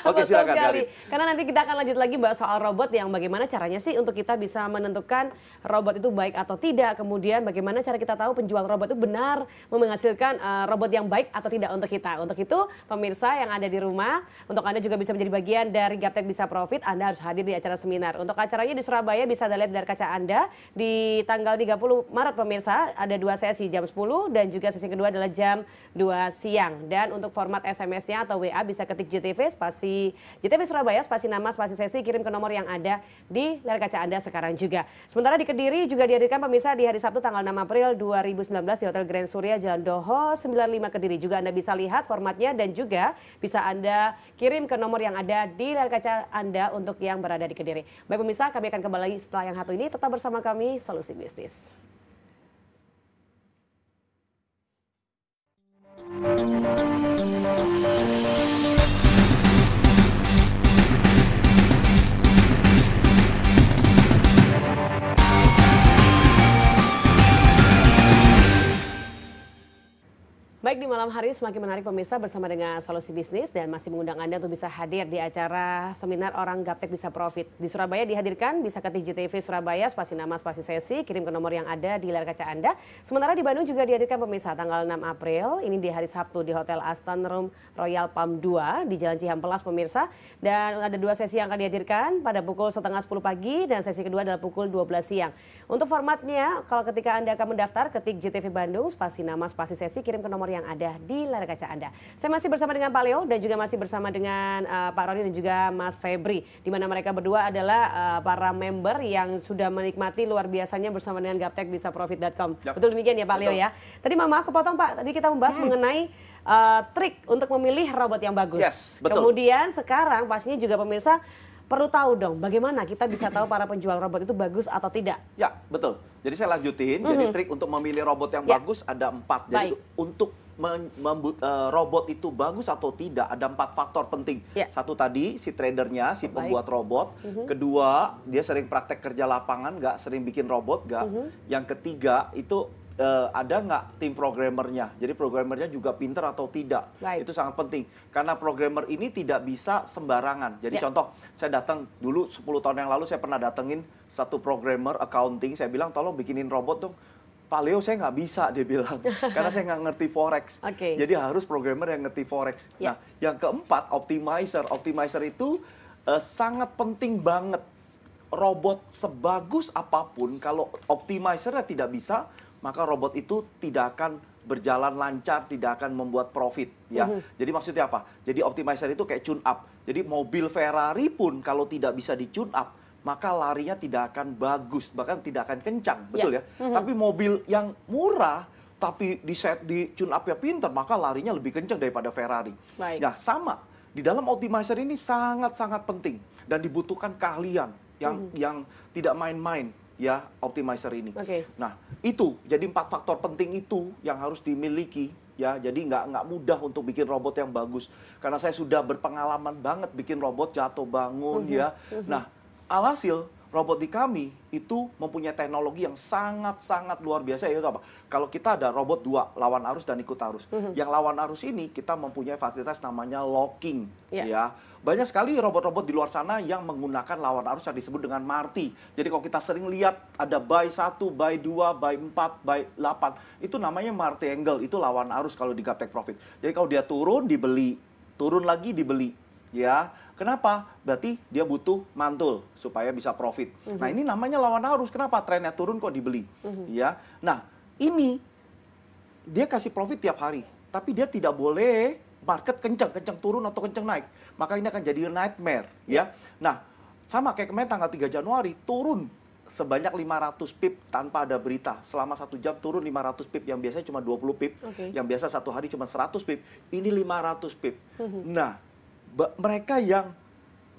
Oke, silakan Karin. Karena nanti kita akan lanjut lagi bahas soal robot yang bagaimana caranya sih untuk kita bisa menentukan robot itu baik atau tidak. Kemudian bagaimana cara kita tahu penjual robot itu benar menghasilkan robot yang baik atau tidak untuk kita. Untuk itu pemirsa yang ada di rumah, untuk Anda juga bisa menjadi bagian dari Gaptek Bisa Profit, Anda harus hadir di acara seminar. Untuk acaranya di Surabaya bisa Anda lihat dari kaca Anda di tanggal 30 Maret pemirsa, ada 2 sesi jam 10 dan juga sesi kedua adalah jam 2 siang. Dan untuk format SMS-nya atau WA bisa ketik JTV spasi JTV Surabaya spasi nama spasi sesi, kirim ke nomor yang ada di layar kaca Anda sekarang juga. Sementara di Kediri juga dihadirkan pemirsa di hari Sabtu tanggal 6 April 2019 di Hotel Grand Surya Jalan Doho 95 Kediri. Juga Anda bisa lihat formatnya dan juga bisa Anda kirim ke nomor yang ada di layar kaca Anda untuk yang berada di Kediri. Baik pemirsa, kami akan kembali setelah yang satu ini. Tetap bersama kami Solusi Bisnis. Baik, di malam hari semakin menarik pemirsa bersama dengan Solusi Bisnis dan masih mengundang Anda untuk bisa hadir di acara seminar Orang Gaptek Bisa Profit. Di Surabaya dihadirkan, bisa ketik JTV Surabaya, spasi nama, spasi sesi, kirim ke nomor yang ada di layar kaca Anda. Sementara di Bandung juga dihadirkan pemirsa tanggal 6 April, ini di hari Sabtu di Hotel Aston Room Royal Palm 2 di Jalan Cihampelas pemirsa. Dan ada 2 sesi yang akan dihadirkan pada pukul 9:30 pagi dan sesi kedua adalah pukul 12 siang. Untuk formatnya, kalau ketika Anda akan mendaftar, ketik JTV Bandung, spasi nama, spasi sesi, kirim ke nomor yang ada di layar kaca Anda. Saya masih bersama dengan Pak Leo dan juga masih bersama dengan Pak Roni dan juga Mas Febri, di mana mereka berdua adalah para member yang sudah menikmati luar biasanya bersama dengan gaptekbisaprofit.com. Betul demikian ya Pak Leo ya. Tadi Mama kepotong Pak, tadi kita membahas mengenai trik untuk memilih robot yang bagus. Yes, betul. Kemudian sekarang pastinya juga pemirsa perlu tahu dong bagaimana kita bisa tahu para penjual robot itu bagus atau tidak. Ya, betul. Jadi saya lanjutin. Jadi trik untuk memilih robot yang bagus ada 4. Jadi untuk robot itu bagus atau tidak ada 4 faktor penting. Satu tadi si tradernya, si pembuat robot. Kedua, dia sering praktek kerja lapangan, nggak sering bikin robot, nggak. Yang ketiga itu ada nggak tim programmernya. Jadi programmernya juga pinter atau tidak. Itu sangat penting. Karena programmer ini tidak bisa sembarangan. Jadi contoh, saya datang dulu 10 tahun yang lalu saya pernah datengin satu programmer accounting. Saya bilang tolong bikinin robot dong. Pak Leo saya nggak bisa, dia bilang. Karena saya nggak ngerti Forex. Jadi harus programmer yang ngerti Forex. Nah, yang keempat, optimizer. Optimizer itu sangat penting banget. Robot sebagus apapun, kalau optimizernya tidak bisa, maka robot itu tidak akan berjalan lancar, tidak akan membuat profit. Ya. Jadi maksudnya apa? Jadi optimizer itu kayak tune up. Jadi mobil Ferrari pun kalau tidak bisa di tune up, maka larinya tidak akan bagus, bahkan tidak akan kencang, betul ya? Tapi mobil yang murah, tapi di tune up ya pinter, maka larinya lebih kencang daripada Ferrari. Nah, sama. Di dalam optimizer ini sangat-sangat penting dan dibutuhkan keahlian yang tidak main-main. Ya, optimizer ini. Nah, itu jadi 4 faktor penting itu yang harus dimiliki. Ya, jadi nggak mudah untuk bikin robot yang bagus. Karena saya sudah berpengalaman banget bikin robot jatuh bangun ya. Nah, alhasil robot di kami itu mempunyai teknologi yang sangat-sangat luar biasa, yaitu apa? Kalau kita ada robot 2, lawan arus dan ikut arus. Yang lawan arus ini kita mempunyai fasilitas namanya locking. Ya. Banyak sekali robot-robot di luar sana yang menggunakan lawan arus yang disebut dengan Marti. Jadi kalau kita sering lihat ada buy 1, buy 2, buy 4, buy 8, itu namanya Marti angle, itu lawan arus kalau di Gaptek Profit. Jadi kalau dia turun, dibeli. Turun lagi, dibeli. Ya, kenapa? Berarti dia butuh mantul supaya bisa profit. Nah, ini namanya lawan arus. Kenapa? Trennya turun kok dibeli. Ya. Nah, ini dia kasih profit tiap hari, tapi dia tidak boleh market kencang turun atau kencang naik. Maka ini akan jadi nightmare, ya. Nah, Sama kayak kemarin tanggal 3 Januari, turun sebanyak 500 pip tanpa ada berita. Selama 1 jam turun 500 pip, yang biasanya cuma 20 pip, yang biasa 1 hari cuma 100 pip, ini 500 pip. Nah, mereka yang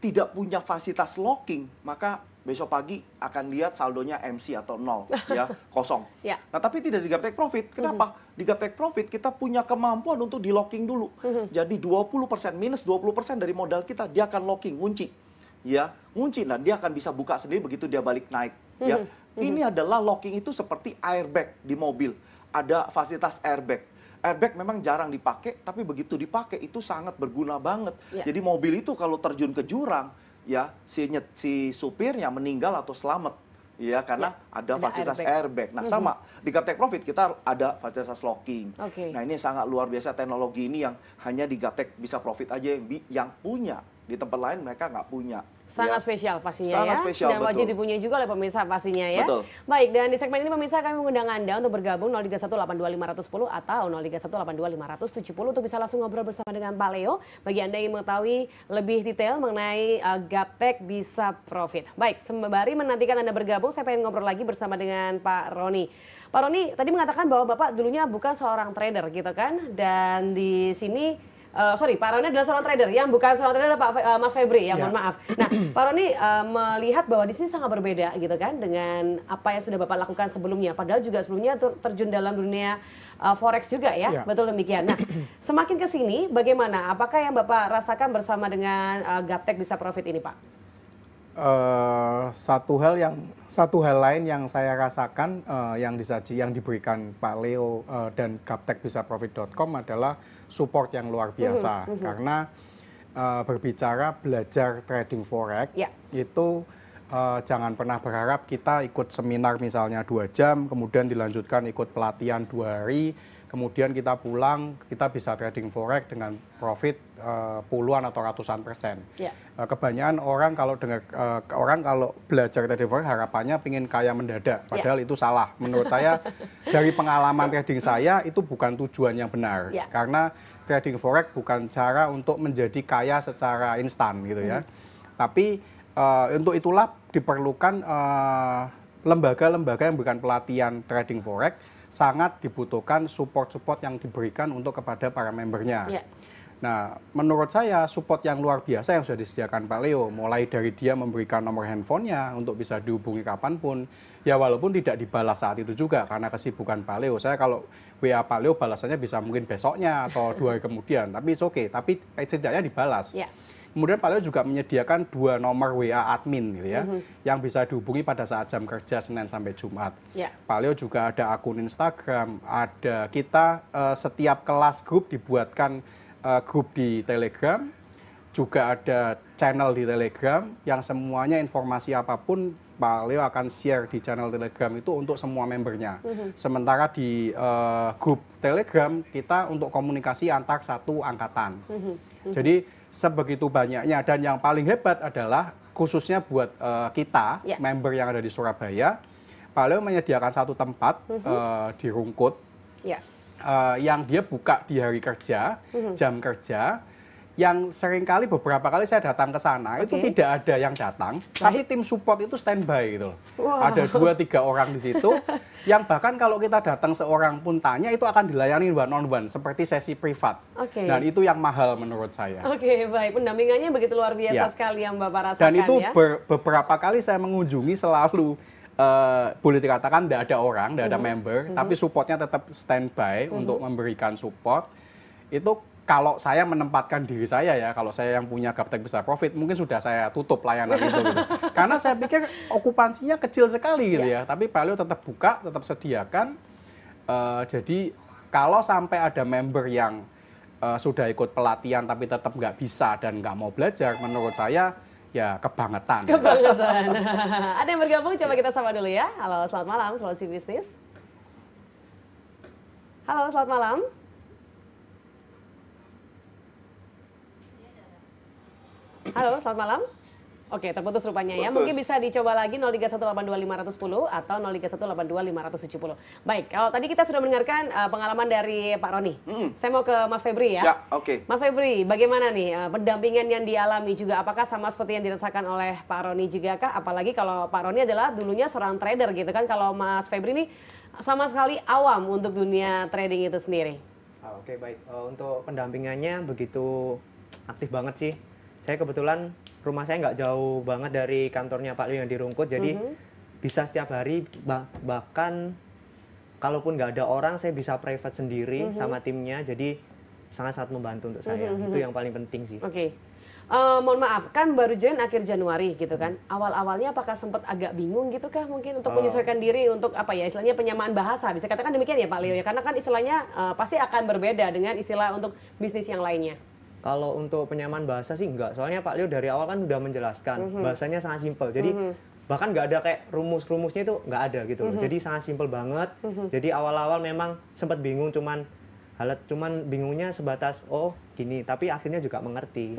tidak punya fasilitas locking, maka besok pagi akan lihat saldonya MC atau 0, ya, kosong. Nah, tapi tidak di Gaptek Profit. Kenapa? Di Gaptek Profit kita punya kemampuan untuk di locking dulu. Jadi 20%, minus 20% dari modal kita, dia akan locking, ngunci. Ya, ngunci. Nah, dia akan bisa buka sendiri begitu dia balik naik. Ya, ini adalah locking itu seperti airbag di mobil. Ada fasilitas airbag. Airbag memang jarang dipakai, tapi begitu dipakai itu sangat berguna banget. Jadi mobil itu kalau terjun ke jurang, ya si supirnya meninggal atau selamat, ya karena ada fasilitas airbag. Nah, sama di Gaptek Profit kita ada fasilitas locking. Nah, ini sangat luar biasa teknologi ini yang hanya di Gaptek Bisa Profit aja yang punya. Di tempat lain mereka nggak punya. Sangat spesial pastinya sangat ya. Spesial, dan wajib dipunyai juga oleh pemirsa pastinya ya. Betul. Baik, dan di segmen ini pemirsa kami mengundang Anda untuk bergabung 03182510 atau 03182570 untuk bisa langsung ngobrol bersama dengan Pak Leo. Bagi Anda yang mengetahui lebih detail mengenai Gaptek Bisa Profit. Baik, sembari menantikan Anda bergabung, saya pengen ngobrol lagi bersama dengan Pak Roni. Pak Roni tadi mengatakan bahwa Bapak dulunya bukan seorang trader gitu kan. Dan di sini Pak Roni adalah seorang trader, yang bukan seorang trader adalah Mas Febri, ya mohon maaf. Nah, Pak Roni melihat bahwa di sini sangat berbeda gitu kan dengan apa yang sudah Bapak lakukan sebelumnya. Padahal juga sebelumnya terjun dalam dunia forex juga ya, betul demikian. Nah, semakin ke sini bagaimana? Apakah yang Bapak rasakan bersama dengan Gaptek Bisa Profit ini, Pak? Satu hal lain yang saya rasakan yang diberikan Pak Leo dan gaptekbisaprofit.com adalah support yang luar biasa. Karena berbicara belajar trading forex itu jangan pernah berharap kita ikut seminar misalnya 2 jam, kemudian dilanjutkan ikut pelatihan 2 hari, kemudian kita pulang, kita bisa trading forex dengan profit puluhan atau ratusan persen. Kebanyakan orang kalau belajar trading forex harapannya ingin kaya mendadak, padahal itu salah. Menurut saya dari pengalaman trading saya itu bukan tujuan yang benar, karena trading forex bukan cara untuk menjadi kaya secara instan gitu ya. Tapi untuk itulah diperlukan lembaga-lembaga yang memberikan pelatihan trading forex. Sangat dibutuhkan support-support yang diberikan untuk kepada para membernya. Nah, menurut saya support yang luar biasa yang sudah disediakan Pak Leo, mulai dari dia memberikan nomor handphonenya untuk bisa dihubungi kapanpun, ya walaupun tidak dibalas saat itu juga karena kesibukan Pak Leo. Saya kalau WA Pak Leo balasannya bisa mungkin besoknya atau 2 hari kemudian, tapi it's okay, tapi setidaknya dibalas. Kemudian Pak Leo juga menyediakan 2 nomor WA admin gitu ya, yang bisa dihubungi pada saat jam kerja Senin sampai Jumat. Pak Leo juga ada akun Instagram, ada kita setiap kelas grup dibuatkan grup di Telegram, juga ada channel di Telegram yang semuanya informasi apapun Pak Leo akan share di channel Telegram itu untuk semua membernya. Sementara di grup Telegram kita untuk komunikasi antar satu angkatan. Jadi sebegitu banyaknya, dan yang paling hebat adalah khususnya buat kita member yang ada di Surabaya, Pak Leo menyediakan satu tempat di Rungkut yang dia buka di hari kerja, jam kerja, yang seringkali beberapa kali saya datang ke sana itu tidak ada yang datang, tapi tim support itu standby gitu loh. Ada 2-3 orang di situ yang bahkan kalau kita datang seorang pun tanya itu akan dilayani one on one seperti sesi privat. Dan itu yang mahal menurut saya. Baik, pendampingannya begitu luar biasa sekali yang Bapak rasakan. Dan itu beberapa kali saya mengunjungi selalu boleh dikatakan tidak ada orang, tidak ada member, tapi supportnya tetap standby untuk memberikan support. Itu kalau saya menempatkan diri saya ya, kalau saya yang punya Gaptek Bisa Profit, mungkin sudah saya tutup layanan itu. Gitu. Karena saya pikir okupansinya kecil sekali gitu ya. Tapi Pak Leo tetap buka, tetap sediakan. Jadi kalau sampai ada member yang sudah ikut pelatihan tapi tetap nggak bisa dan nggak mau belajar, menurut saya ya kebangetan. Ada yang bergabung, coba kita sapa dulu ya. Halo, selamat malam, Solusi Bisnis. Halo, selamat malam. Halo, selamat malam. Oke, terputus rupanya ya. Putus. Mungkin bisa dicoba lagi 03182510 atau 031822570. Baik, kalau tadi kita sudah mendengarkan pengalaman dari Pak Roni. Saya mau ke Mas Febri ya. Ya, oke. Mas Febri, bagaimana nih pendampingan yang dialami juga? Apakah sama seperti yang dirasakan oleh Pak Roni juga kah? Apalagi kalau Pak Roni adalah dulunya seorang trader gitu kan. Kalau Mas Febri ini sama sekali awam untuk dunia trading itu sendiri. Oke, baik. Untuk pendampingannya begitu aktif banget sih. Saya kebetulan rumah saya nggak jauh banget dari kantornya Pak Leo yang di Rungkut, jadi bisa setiap hari, bahkan kalaupun nggak ada orang, saya bisa private sendiri sama timnya, jadi sangat-sangat membantu untuk saya. Itu yang paling penting sih. Oke. Mohon maaf, kan baru join akhir Januari gitu kan. Awal-awalnya apakah sempat agak bingung gitu kah mungkin untuk menyesuaikan diri untuk apa ya istilahnya penyamaan bahasa. Bisa katakan demikian ya Pak Leo ya. Karena kan istilahnya pasti akan berbeda dengan istilah untuk bisnis yang lainnya. Kalau untuk penyamaan bahasa sih enggak. Soalnya Pak Leo dari awal kan udah menjelaskan. Bahasanya sangat simpel. Jadi bahkan nggak ada kayak rumus-rumusnya itu nggak ada gitu loh. Jadi sangat simpel banget. Jadi awal-awal memang sempat bingung cuman bingungnya sebatas oh gini, tapi akhirnya juga mengerti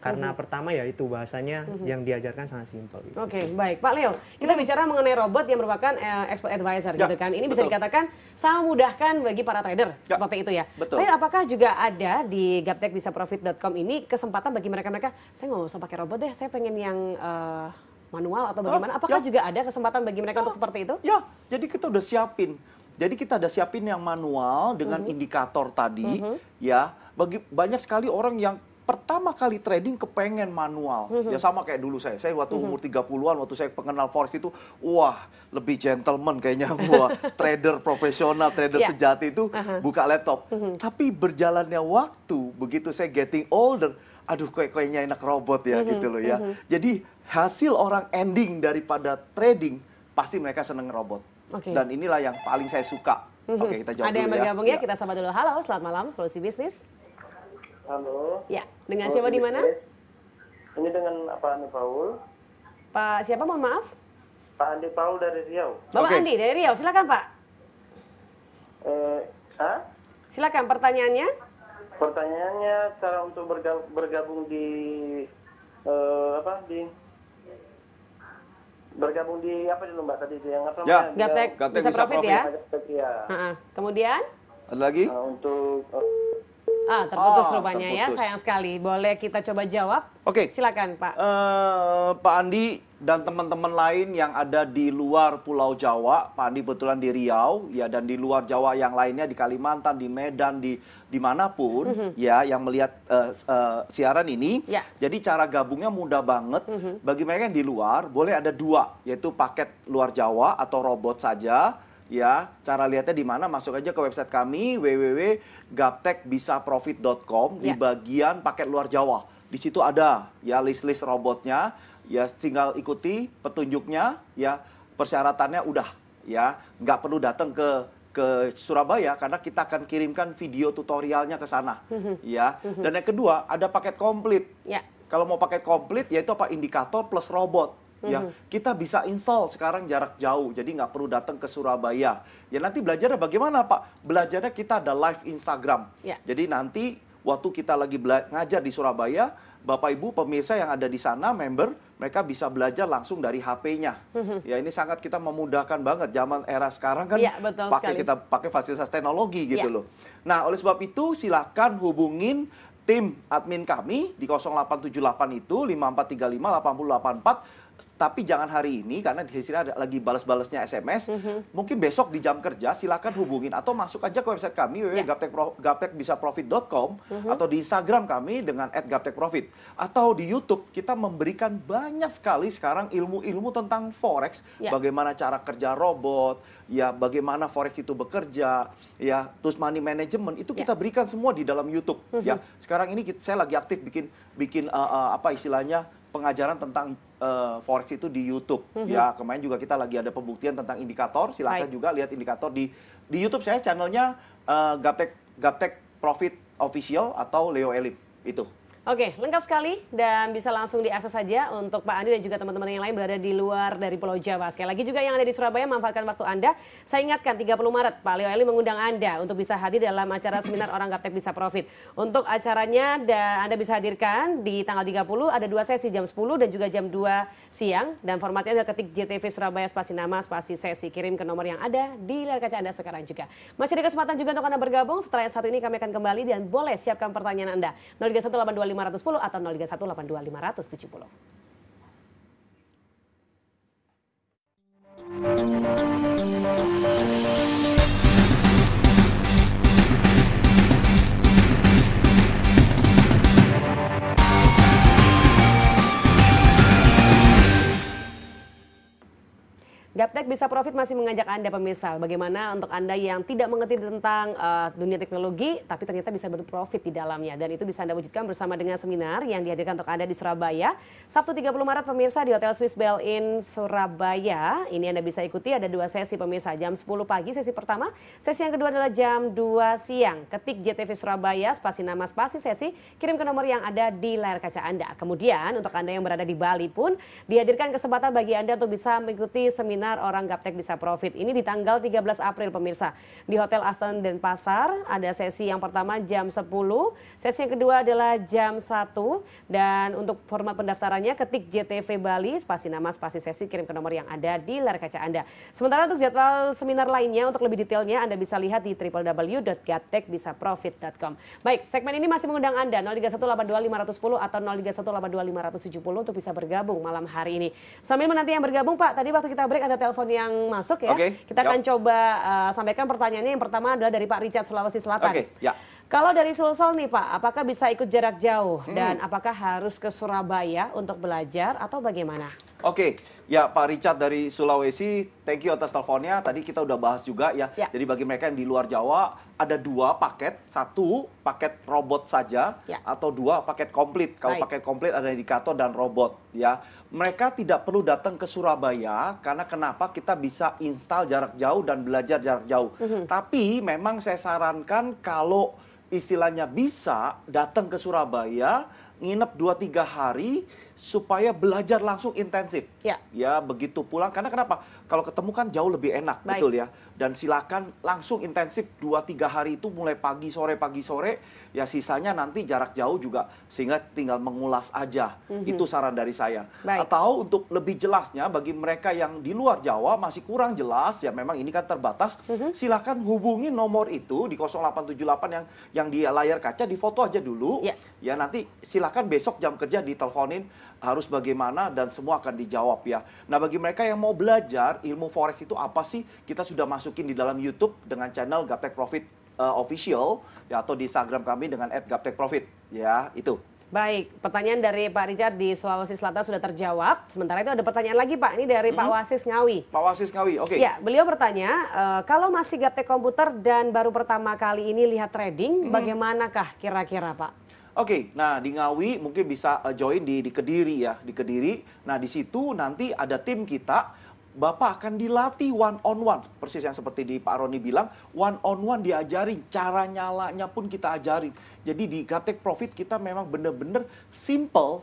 karena pertama ya itu bahasanya yang diajarkan sangat simpel gitu. Oke, baik Pak Leo, kita bicara mengenai robot yang merupakan expert advisor gitu kan. Ini bisa dikatakan sangat memudahkan bagi para trader seperti itu ya. Tapi apakah juga ada di gaptekbisaprofit.com ini kesempatan bagi mereka-mereka, saya nggak usah pakai robot deh, saya pengen yang manual atau bagaimana? Apakah juga ada kesempatan bagi mereka untuk seperti itu? Ya, jadi kita udah siapin. Jadi kita ada siapin yang manual dengan indikator tadi, ya. Bagi banyak sekali orang yang pertama kali trading kepengen manual. Ya sama kayak dulu saya. Saya waktu umur 30-an, waktu saya pengenal forex itu, wah lebih gentleman kayaknya. Wah, trader profesional, trader sejati itu buka laptop. Tapi berjalannya waktu, begitu saya getting older, aduh kayaknya enak robot ya gitu loh ya. Jadi hasil orang ending daripada trading, pasti mereka seneng robot. Dan inilah yang paling saya suka. Oke, kita jawab dulu ya. Ada yang bergabung ya, kita sapa dulu. Halo, selamat malam, Solusi Bisnis. Halo. Ya, dengan siapa di mana? Ini dengan Pak Andi Paul. Pak siapa, mohon maaf? Pak Andi Paul dari Riau. Bapak Andi dari Riau, silakan Pak. Silakan pertanyaannya. Pertanyaannya cara untuk bergabung di bergabung di apa dulu Mbak tadi itu yang apa namanya? Gaptek bisa profit ya. Kemudian? Ada lagi? Untuk terputus rupanya ya, sayang sekali. Boleh kita coba jawab? Oke. Silakan Pak. Pak Andi dan teman-teman lain yang ada di luar Pulau Jawa, Pak Andi kebetulan di Riau, ya, dan di luar Jawa yang lainnya di Kalimantan, di Medan, di dimanapun, ya, yang melihat siaran ini. Jadi cara gabungnya mudah banget. Bagi mereka yang di luar, boleh ada dua, yaitu paket luar Jawa atau robot saja. Ya, cara lihatnya di mana? Masuk aja ke website kami www.gaptekbisaprofit.com di bagian paket luar Jawa. Di situ ada ya list-list robotnya, ya tinggal ikuti petunjuknya, ya persyaratannya udah, ya nggak perlu datang ke Surabaya karena kita akan kirimkan video tutorialnya ke sana, ya. Dan yang kedua ada paket komplit. Kalau mau paket komplit yaitu apa? Indikator plus robot. Ya, kita bisa install sekarang jarak jauh, jadi nggak perlu datang ke Surabaya. Ya nanti belajarnya bagaimana Pak? Belajarnya kita ada live Instagram. Jadi nanti waktu kita lagi ngajar di Surabaya, Bapak Ibu pemirsa yang ada di sana, member, mereka bisa belajar langsung dari HP-nya. Ya ini sangat kita memudahkan banget zaman era sekarang kan, kita pakai fasilitas teknologi gitu loh. Nah oleh sebab itu silakan hubungin tim admin kami di 0878 itu 5435 8084. Tapi jangan hari ini karena di sini ada lagi balas-balasnya SMS. Mungkin besok di jam kerja silakan hubungin atau masuk aja ke website kami www.gaptekbisaprofit.com atau di Instagram kami dengan @gaptekprofit atau di YouTube kita memberikan banyak sekali sekarang ilmu-ilmu tentang forex, bagaimana cara kerja robot, ya bagaimana forex itu bekerja, ya terus money management itu kita berikan semua di dalam YouTube. Ya sekarang ini saya lagi aktif bikin apa istilahnya pengajaran tentang forex itu di YouTube. Ya, kemarin juga kita lagi ada pembuktian tentang indikator. Silakan juga lihat indikator di YouTube saya channelnya Gaptek Profit Official atau Leo Elim itu. Oke, lengkap sekali dan bisa langsung diakses saja untuk Pak Andi dan juga teman-teman yang lain berada di luar dari Pulau Jawa. Sekali lagi juga yang ada di Surabaya, manfaatkan waktu Anda. Saya ingatkan 30 Maret, Pak Leo Eli mengundang Anda untuk bisa hadir dalam acara seminar Orang Gaptek Bisa Profit. Untuk acaranya Anda bisa hadirkan di tanggal 30, ada 2 sesi jam 10 dan juga jam 2 siang. Dan formatnya adalah ketik JTV Surabaya spasi nama spasi sesi. Kirim ke nomor yang ada di layar kaca Anda sekarang juga. Masih ada kesempatan juga untuk Anda bergabung. Setelah yang satu ini kami akan kembali dan boleh siapkan pertanyaan Anda. 03182 510 atau 03182 570. Gaptek Bisa Profit masih mengajak Anda pemirsa, bagaimana untuk Anda yang tidak mengerti tentang dunia teknologi, tapi ternyata bisa berprofit di dalamnya. Dan itu bisa Anda wujudkan bersama dengan seminar yang dihadirkan untuk Anda di Surabaya. Sabtu 30 Maret pemirsa di Hotel Swiss Bell Inn Surabaya. Ini Anda bisa ikuti, ada 2 sesi pemirsa, jam 10 pagi sesi pertama, sesi yang kedua adalah jam 2 siang. Ketik JTV Surabaya, spasi nama spasi sesi, kirim ke nomor yang ada di layar kaca Anda. Kemudian untuk Anda yang berada di Bali pun dihadirkan kesempatan bagi Anda untuk bisa mengikuti seminar Orang Gaptek Bisa Profit. Ini di tanggal 13 April pemirsa. Di Hotel Aston Denpasar ada sesi yang pertama jam 10, sesi yang kedua adalah jam 1. Dan untuk format pendaftarannya ketik JTV Bali, spasi nama spasi sesi, kirim ke nomor yang ada di layar kaca Anda. Sementara untuk jadwal seminar lainnya untuk lebih detailnya Anda bisa lihat di www.gaptekbisaprofit.com. Baik, segmen ini masih mengundang Anda 03182 510 atau 03182 570 untuk bisa bergabung malam hari ini. Sambil menanti yang bergabung Pak, tadi waktu kita break ada telepon yang masuk ya. Kita akan coba sampaikan pertanyaannya. Yang pertama adalah dari Pak Richard, Sulawesi Selatan. Kalau dari Sulsel nih Pak, apakah bisa ikut jarak jauh dan apakah harus ke Surabaya untuk belajar atau bagaimana? Ya Pak Richard dari Sulawesi, thank you atas teleponnya. Tadi kita udah bahas juga ya. Jadi bagi mereka yang di luar Jawa, ada 2 paket. 1 paket robot saja atau 2 paket komplit. Kalau paket komplit ada indikator dan robot ya. Mereka tidak perlu datang ke Surabaya karena kenapa kita bisa install jarak jauh dan belajar jarak jauh. Tapi memang saya sarankan kalau istilahnya bisa datang ke Surabaya, nginep 2-3 hari supaya belajar langsung intensif. Ya begitu pulang, karena kenapa? Kalau ketemu kan jauh lebih enak, betul ya. Dan silakan langsung intensif 2-3 hari itu, mulai pagi sore, ya sisanya nanti jarak jauh juga, sehingga tinggal mengulas aja. Itu saran dari saya. Atau untuk lebih jelasnya bagi mereka yang di luar Jawa masih kurang jelas, ya memang ini kan terbatas, silakan hubungi nomor itu di 0878 yang di layar kaca, di foto aja dulu. Ya nanti silakan besok jam kerja diteleponin harus bagaimana dan semua akan dijawab ya. Nah bagi mereka yang mau belajar ilmu forex itu apa sih, kita sudah masukin di dalam YouTube dengan channel Gaptek Profit Official ya, atau di Instagram kami dengan @gaptekprofit ya, itu. Baik, pertanyaan dari Pak Richard di Sulawesi Selatan sudah terjawab. Sementara itu ada pertanyaan lagi Pak, ini dari Pak Wasis Ngawi. Pak Wasis Ngawi, oke. Ya, beliau bertanya, kalau masih gaptek komputer dan baru pertama kali ini lihat trading, bagaimanakah kira-kira Pak? Nah di Ngawi mungkin bisa join di Kediri ya, di Kediri. Nah di situ nanti ada tim kita, Bapak akan dilatih one on one, persis yang seperti di Pak Roni bilang, one on one diajarin, cara nyalanya pun kita ajarin. Jadi di Gaptek Profit kita memang benar-benar simple,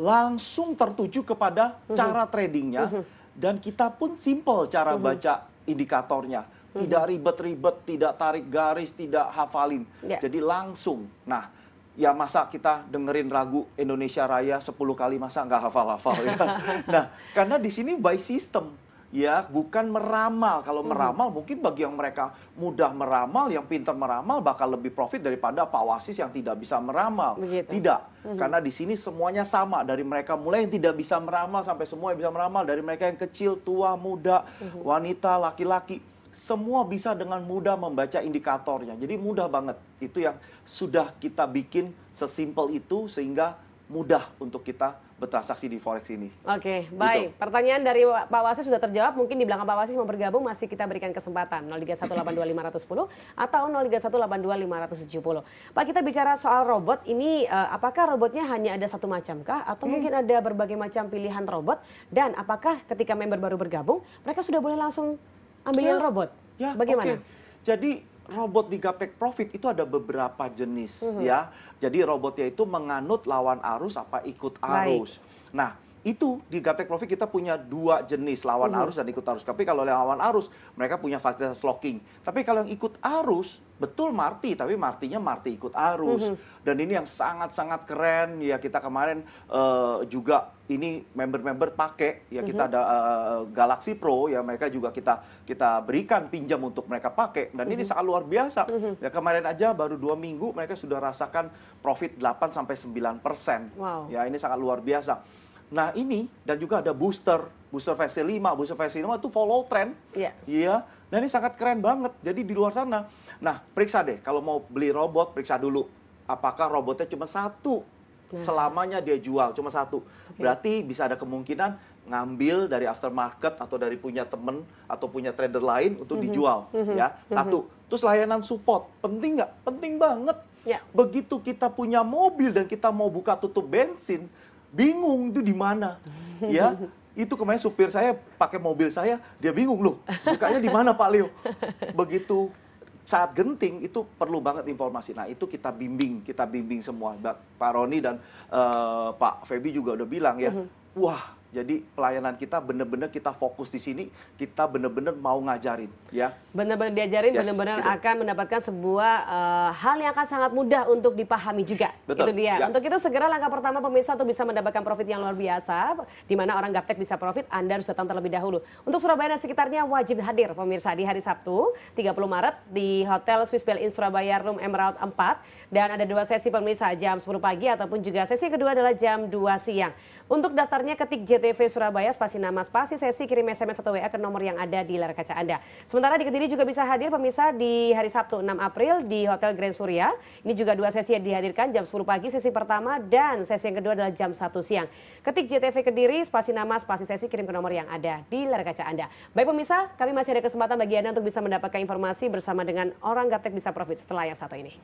langsung tertuju kepada cara tradingnya, dan kita pun simple cara baca indikatornya. Tidak ribet-ribet, tidak tarik garis, tidak hafalin. Jadi langsung. Nah, ya masa kita dengerin lagu Indonesia Raya 10 kali, masa nggak hafal-hafal ya. Nah, karena di sini by system ya, bukan meramal. Kalau meramal mungkin bagi yang mereka mudah meramal, yang pintar meramal bakal lebih profit daripada Pak Wasis yang tidak bisa meramal. Tidak, karena di sini semuanya sama, dari mereka mulai yang tidak bisa meramal sampai semua yang bisa meramal, dari mereka yang kecil, tua, muda, wanita, laki-laki. Semua bisa dengan mudah membaca indikatornya. Jadi mudah banget. Itu yang sudah kita bikin sesimpel itu sehingga mudah untuk kita bertransaksi di forex ini. Oke, baik. Gitu. Pertanyaan dari Pak Wasis sudah terjawab. Mungkin di belakang Pak Wasis mau bergabung, masih kita berikan kesempatan 03182 510 atau 03182 570. Pak, kita bicara soal robot ini, apakah robotnya hanya ada satu macam kah atau mungkin ada berbagai macam pilihan robot, dan apakah ketika member baru bergabung mereka sudah boleh langsung ambil yang robot? Ya, bagaimana? Jadi robot di Gaptek Profit itu ada beberapa jenis ya. Jadi robotnya itu menganut lawan arus apa ikut arus. Nah, itu di Gaptek Profit kita punya 2 jenis, lawan arus dan ikut arus. Tapi kalau lawan arus, mereka punya fasilitas locking. Tapi kalau yang ikut arus, betul Marti, tapi Martinya Marti ikut arus. Dan ini yang sangat-sangat keren, ya kita kemarin juga ini member-member pakai, ya kita ada Galaxy Pro, ya mereka juga kita berikan pinjam untuk mereka pakai. Dan ini sangat luar biasa. Ya kemarin aja baru 2 minggu mereka sudah rasakan profit 8-9%. Wow. Ya ini sangat luar biasa. Nah ini, dan juga ada booster versi 5. Booster versi 5 itu follow trend. Iya. Nah ini sangat keren banget. Jadi di luar sana. Nah periksa deh, kalau mau beli robot, periksa dulu. Apakah robotnya cuma 1? Selamanya dia jual, cuma 1. Berarti bisa ada kemungkinan ngambil dari aftermarket atau dari punya temen atau punya trader lain untuk dijual. Ya, 1. Terus layanan support, penting nggak? Penting banget. Begitu kita punya mobil dan kita mau buka tutup bensin, bingung itu di mana, ya? Itu kemarin supir saya pakai mobil saya, dia bingung loh, bukanya di mana Pak Leo? Begitu saat genting itu perlu banget informasi. Nah itu kita bimbing semua. Pak Roni dan Pak Feby juga udah bilang ya, wah. Jadi pelayanan kita benar-benar kita fokus di sini, kita benar-benar mau ngajarin, ya. Benar-benar diajarin, benar-benar akan mendapatkan sebuah hal yang akan sangat mudah untuk dipahami juga. Betul. Itu dia. Ya. Untuk itu segera langkah pertama pemirsa untuk bisa mendapatkan profit yang luar biasa, di mana orang Gaptek bisa profit, Anda harus datang terlebih dahulu. Untuk Surabaya dan sekitarnya wajib hadir pemirsa di hari Sabtu 30 Maret di Hotel Swiss Bell Inn Surabaya Room Emerald 4 dan ada 2 sesi pemirsa jam 10 pagi ataupun juga sesi kedua adalah jam 2 siang. Untuk daftarnya ketik JTV Surabaya, spasi nama, spasi sesi, kirim SMS atau WA ke nomor yang ada di layar kaca Anda. Sementara di Kediri juga bisa hadir pemirsa di hari Sabtu 6 April di Hotel Grand Surya. Ini juga 2 sesi yang dihadirkan jam 10 pagi sesi pertama dan sesi yang kedua adalah jam 1 siang. Ketik JTV Kediri, spasi nama, spasi sesi, kirim ke nomor yang ada di layar kaca Anda. Baik pemirsa, kami masih ada kesempatan bagi Anda untuk bisa mendapatkan informasi bersama dengan orang Gaptek bisa profit setelah yang satu ini.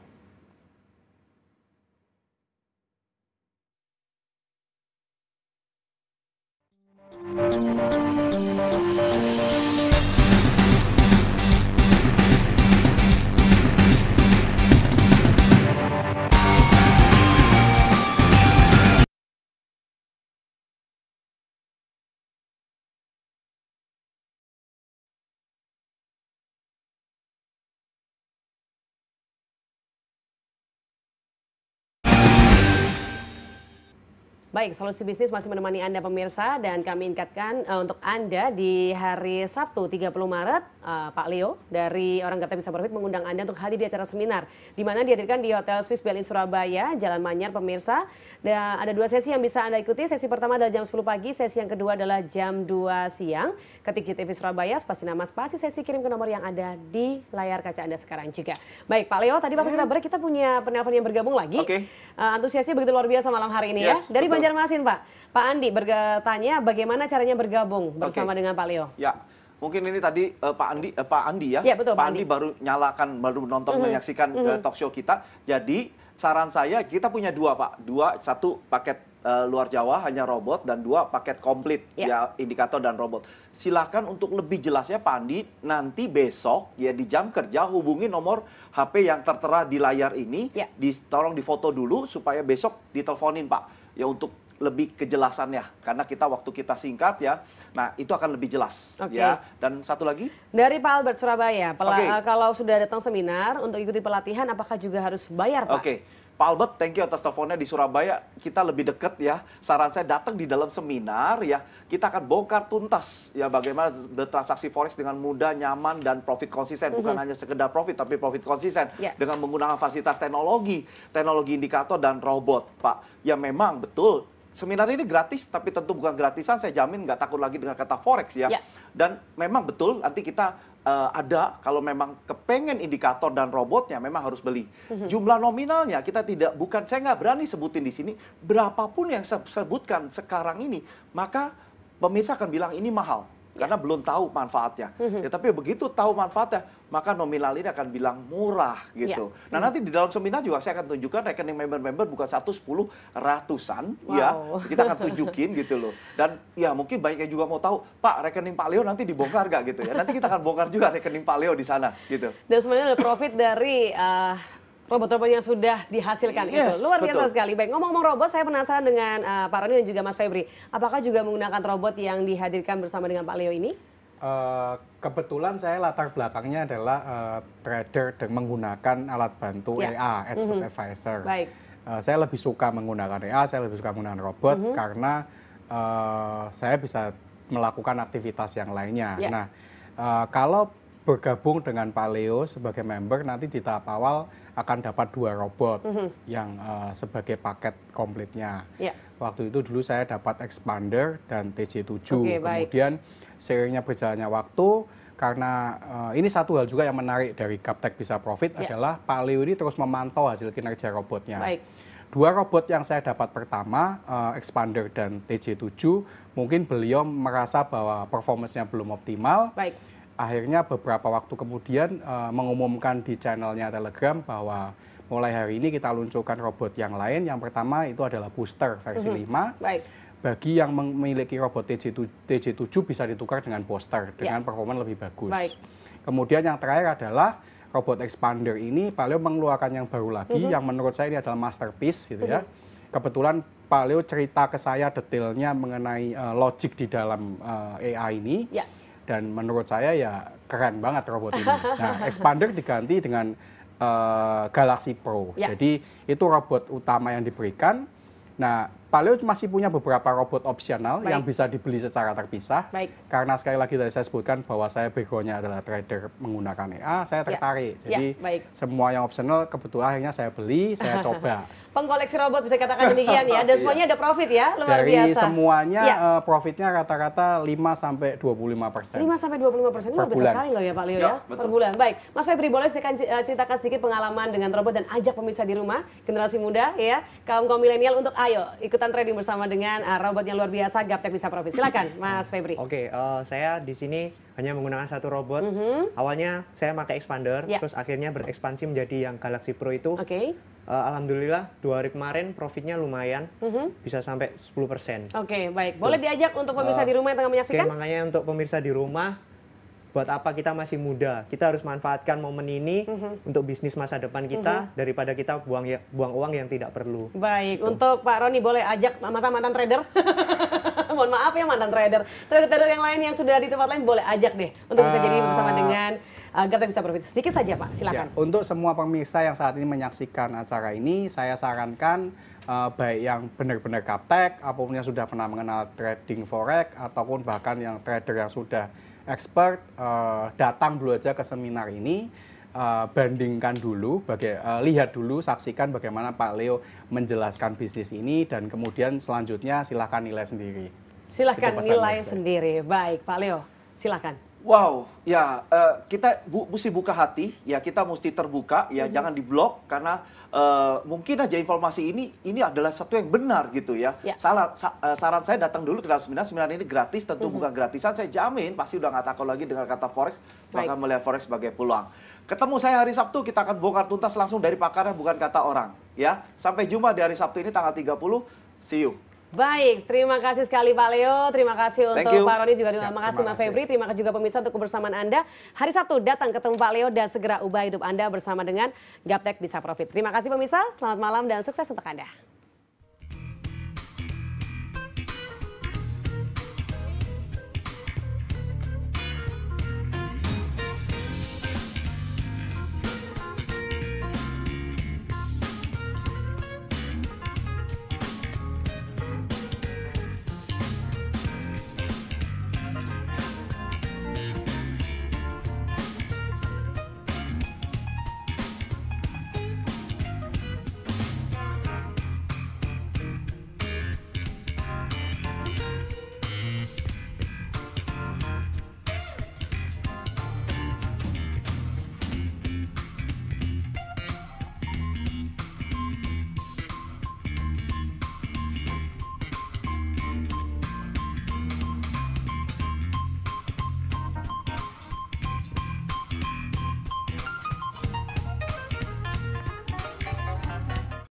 Baik, Solusi Bisnis masih menemani Anda pemirsa dan kami ingatkan untuk Anda di hari Sabtu 30 Maret Pak Leo dari Orang Gaptek Bisa Profit mengundang Anda untuk hadir di acara seminar di mana dihadirkan di Hotel Swiss Bell Inn Surabaya, Jalan Manyar pemirsa. Dan ada 2 sesi yang bisa Anda ikuti. Sesi pertama adalah jam 10 pagi, sesi yang kedua adalah jam 2 siang. Ketik JTV Surabaya, spasi nama, spasi sesi, kirim ke nomor yang ada di layar kaca Anda sekarang juga. Baik Pak Leo, tadi waktu kita break kita punya penelpon yang bergabung lagi. Antusiasnya begitu luar biasa malam hari ini ya. Dari Banjarmasin Pak Andi bertanya bagaimana caranya bergabung bersama dengan Pak Leo. Ya, mungkin ini tadi Pak Andi ya. Ya betul, Pak Andi baru nyalakan, baru nonton menyaksikan talk show kita. Jadi saran saya kita punya 2 Pak, 1 paket luar Jawa hanya robot dan 2 paket komplit ya indikator dan robot. Silakan untuk lebih jelasnya Pak Andi nanti besok ya di jam kerja hubungi nomor HP yang tertera di layar ini. Tolong difoto dulu supaya besok diteleponin Pak. Ya untuk lebih kejelasannya karena waktu kita singkat ya. Nah, itu akan lebih jelas ya. Dan satu lagi dari Pak Albert Surabaya. Kalau sudah datang seminar untuk ikuti pelatihan apakah juga harus bayar, Pak? Pak Albert, thank you atas teleponnya di Surabaya. Kita lebih dekat ya. Saran saya datang di dalam seminar ya. Kita akan bongkar tuntas ya bagaimana bertransaksi forex dengan mudah, nyaman dan profit konsisten. Bukan hanya sekedar profit tapi profit konsisten dengan menggunakan fasilitas teknologi indikator dan robot, Pak. Ya memang betul. Seminar ini gratis, tapi tentu bukan gratisan. Saya jamin nggak takut lagi dengan kata forex ya. Dan memang betul nanti kita ada kalau memang kepengen indikator dan robotnya memang harus beli. Jumlah nominalnya kita saya nggak berani sebutin di sini. Berapapun yang saya sebutkan sekarang ini, maka pemirsa akan bilang ini mahal. karena belum tahu manfaatnya. Ya, tapi begitu tahu manfaatnya, maka nominal ini akan bilang murah gitu. Nah, nanti di dalam seminar juga saya akan tunjukkan rekening member-member bukan 1, 10, ratusan ya. Kita akan tunjukin gitu loh. Dan ya mungkin banyak yang juga mau tahu, Pak, rekening Pak Leo nanti dibongkar gak gitu ya. Nanti kita akan bongkar juga rekening Pak Leo di sana gitu. Dan semuanya ada profit dari robot-robot yang sudah dihasilkan itu. Luar biasa sekali. Baik, ngomong-ngomong robot, saya penasaran dengan Pak Roni dan juga Mas Febri. Apakah juga menggunakan robot yang dihadirkan bersama dengan Pak Leo ini? Kebetulan saya latar belakangnya adalah trader dan menggunakan alat bantu EA, Expert Advisor. Baik. Saya lebih suka menggunakan EA, saya lebih suka menggunakan robot karena saya bisa melakukan aktivitas yang lainnya. Nah, kalau bergabung dengan Pak Leo sebagai member, nanti di tahap awal akan dapat 2 robot yang sebagai paket komplitnya. Waktu itu dulu saya dapat Expander dan TJ7. Kemudian seiringnya berjalannya waktu, karena ini satu hal juga yang menarik dari Gaptek Bisa Profit adalah Pak Leo ini terus memantau hasil kinerja robotnya. 2 robot yang saya dapat pertama, Expander dan TJ7, mungkin beliau merasa bahwa performance-nya belum optimal. Akhirnya beberapa waktu kemudian mengumumkan di channelnya Telegram bahwa mulai hari ini kita luncurkan robot yang lain. Yang pertama itu adalah booster versi 5. Bagi yang memiliki robot TJ7 bisa ditukar dengan booster dengan performa lebih bagus. Kemudian yang terakhir adalah robot Expander ini Pak Leo mengeluarkan yang baru lagi yang menurut saya ini adalah masterpiece gitu ya. Kebetulan Pak Leo cerita ke saya detailnya mengenai logic di dalam AI ini. Dan menurut saya ya keren banget robot ini. Nah, Expander diganti dengan Galaxy Pro. Jadi itu robot utama yang diberikan. Nah, Pak Leo masih punya beberapa robot opsional yang bisa dibeli secara terpisah. Karena sekali lagi tadi saya sebutkan bahwa saya background-nya adalah trader menggunakan EA, saya tertarik. Jadi semua yang opsional kebetulan akhirnya saya beli, saya coba. Pengkoleksi robot bisa katakan demikian ya, dan semuanya ada profit ya, luar biasa. Dari semuanya profitnya rata-rata 5-25%. 5-25%, luar biasa sekali loh ya Pak Leo ya, per bulan. Baik, Mas Febri boleh ceritakan sedikit pengalaman dengan robot dan ajak pemirsa di rumah, generasi muda ya, kaum milenial untuk ayo ikutan trading bersama dengan robot yang luar biasa Gaptek Bisa Profit. Silakan Mas Febri. Oke, saya di sini hanya menggunakan 1 robot. Awalnya saya pakai Expander, terus akhirnya berekspansi menjadi yang Galaxy Pro itu. Alhamdulillah 2 hari kemarin profitnya lumayan, bisa sampai 10%. Oke, baik. Boleh diajak untuk pemirsa di rumah yang tengah menyaksikan? Makanya untuk pemirsa di rumah, buat apa kita masih muda? Kita harus manfaatkan momen ini untuk bisnis masa depan kita daripada kita buang uang yang tidak perlu. Baik, untuk Pak Roni boleh ajak mantan trader. Mohon maaf ya mantan trader. Trader yang lain yang sudah di tempat lain boleh ajak deh untuk bisa jadi bersama dengan Gaptek Bisa Profit. Sedikit saja Pak, silakan. Untuk semua pemirsa yang saat ini menyaksikan acara ini, saya sarankan baik yang benar-benar Gaptek, apapun yang sudah pernah mengenal trading forex, ataupun bahkan yang trader yang sudah expert, datang dulu aja ke seminar ini, bandingkan dulu, lihat dulu, saksikan bagaimana Pak Leo menjelaskan bisnis ini, dan kemudian selanjutnya silahkan nilai sendiri. Silahkan nilai sendiri. Baik, Pak Leo, silahkan. Wow, ya kita mesti buka hati, ya kita mesti terbuka, ya jangan diblok karena mungkin aja informasi ini adalah satu yang benar gitu ya. Saran saya datang dulu ke dalam seminar ini gratis, tentu bukan gratisan, saya jamin pasti udah nggak takut lagi dengan kata forex, bahkan melihat forex sebagai peluang. Ketemu saya hari Sabtu, kita akan bongkar tuntas langsung dari pakarnya, bukan kata orang. Ya, sampai jumpa di hari Sabtu ini tanggal 30, see you. Baik, terima kasih sekali Pak Leo, terima kasih untuk Pak Roni, juga terima kasih Mas Febri, terima kasih juga pemirsa untuk kebersamaan Anda. Hari Sabtu datang ketemu Pak Leo dan segera ubah hidup Anda bersama dengan Gaptek Bisa Profit. Terima kasih pemirsa, selamat malam dan sukses untuk Anda.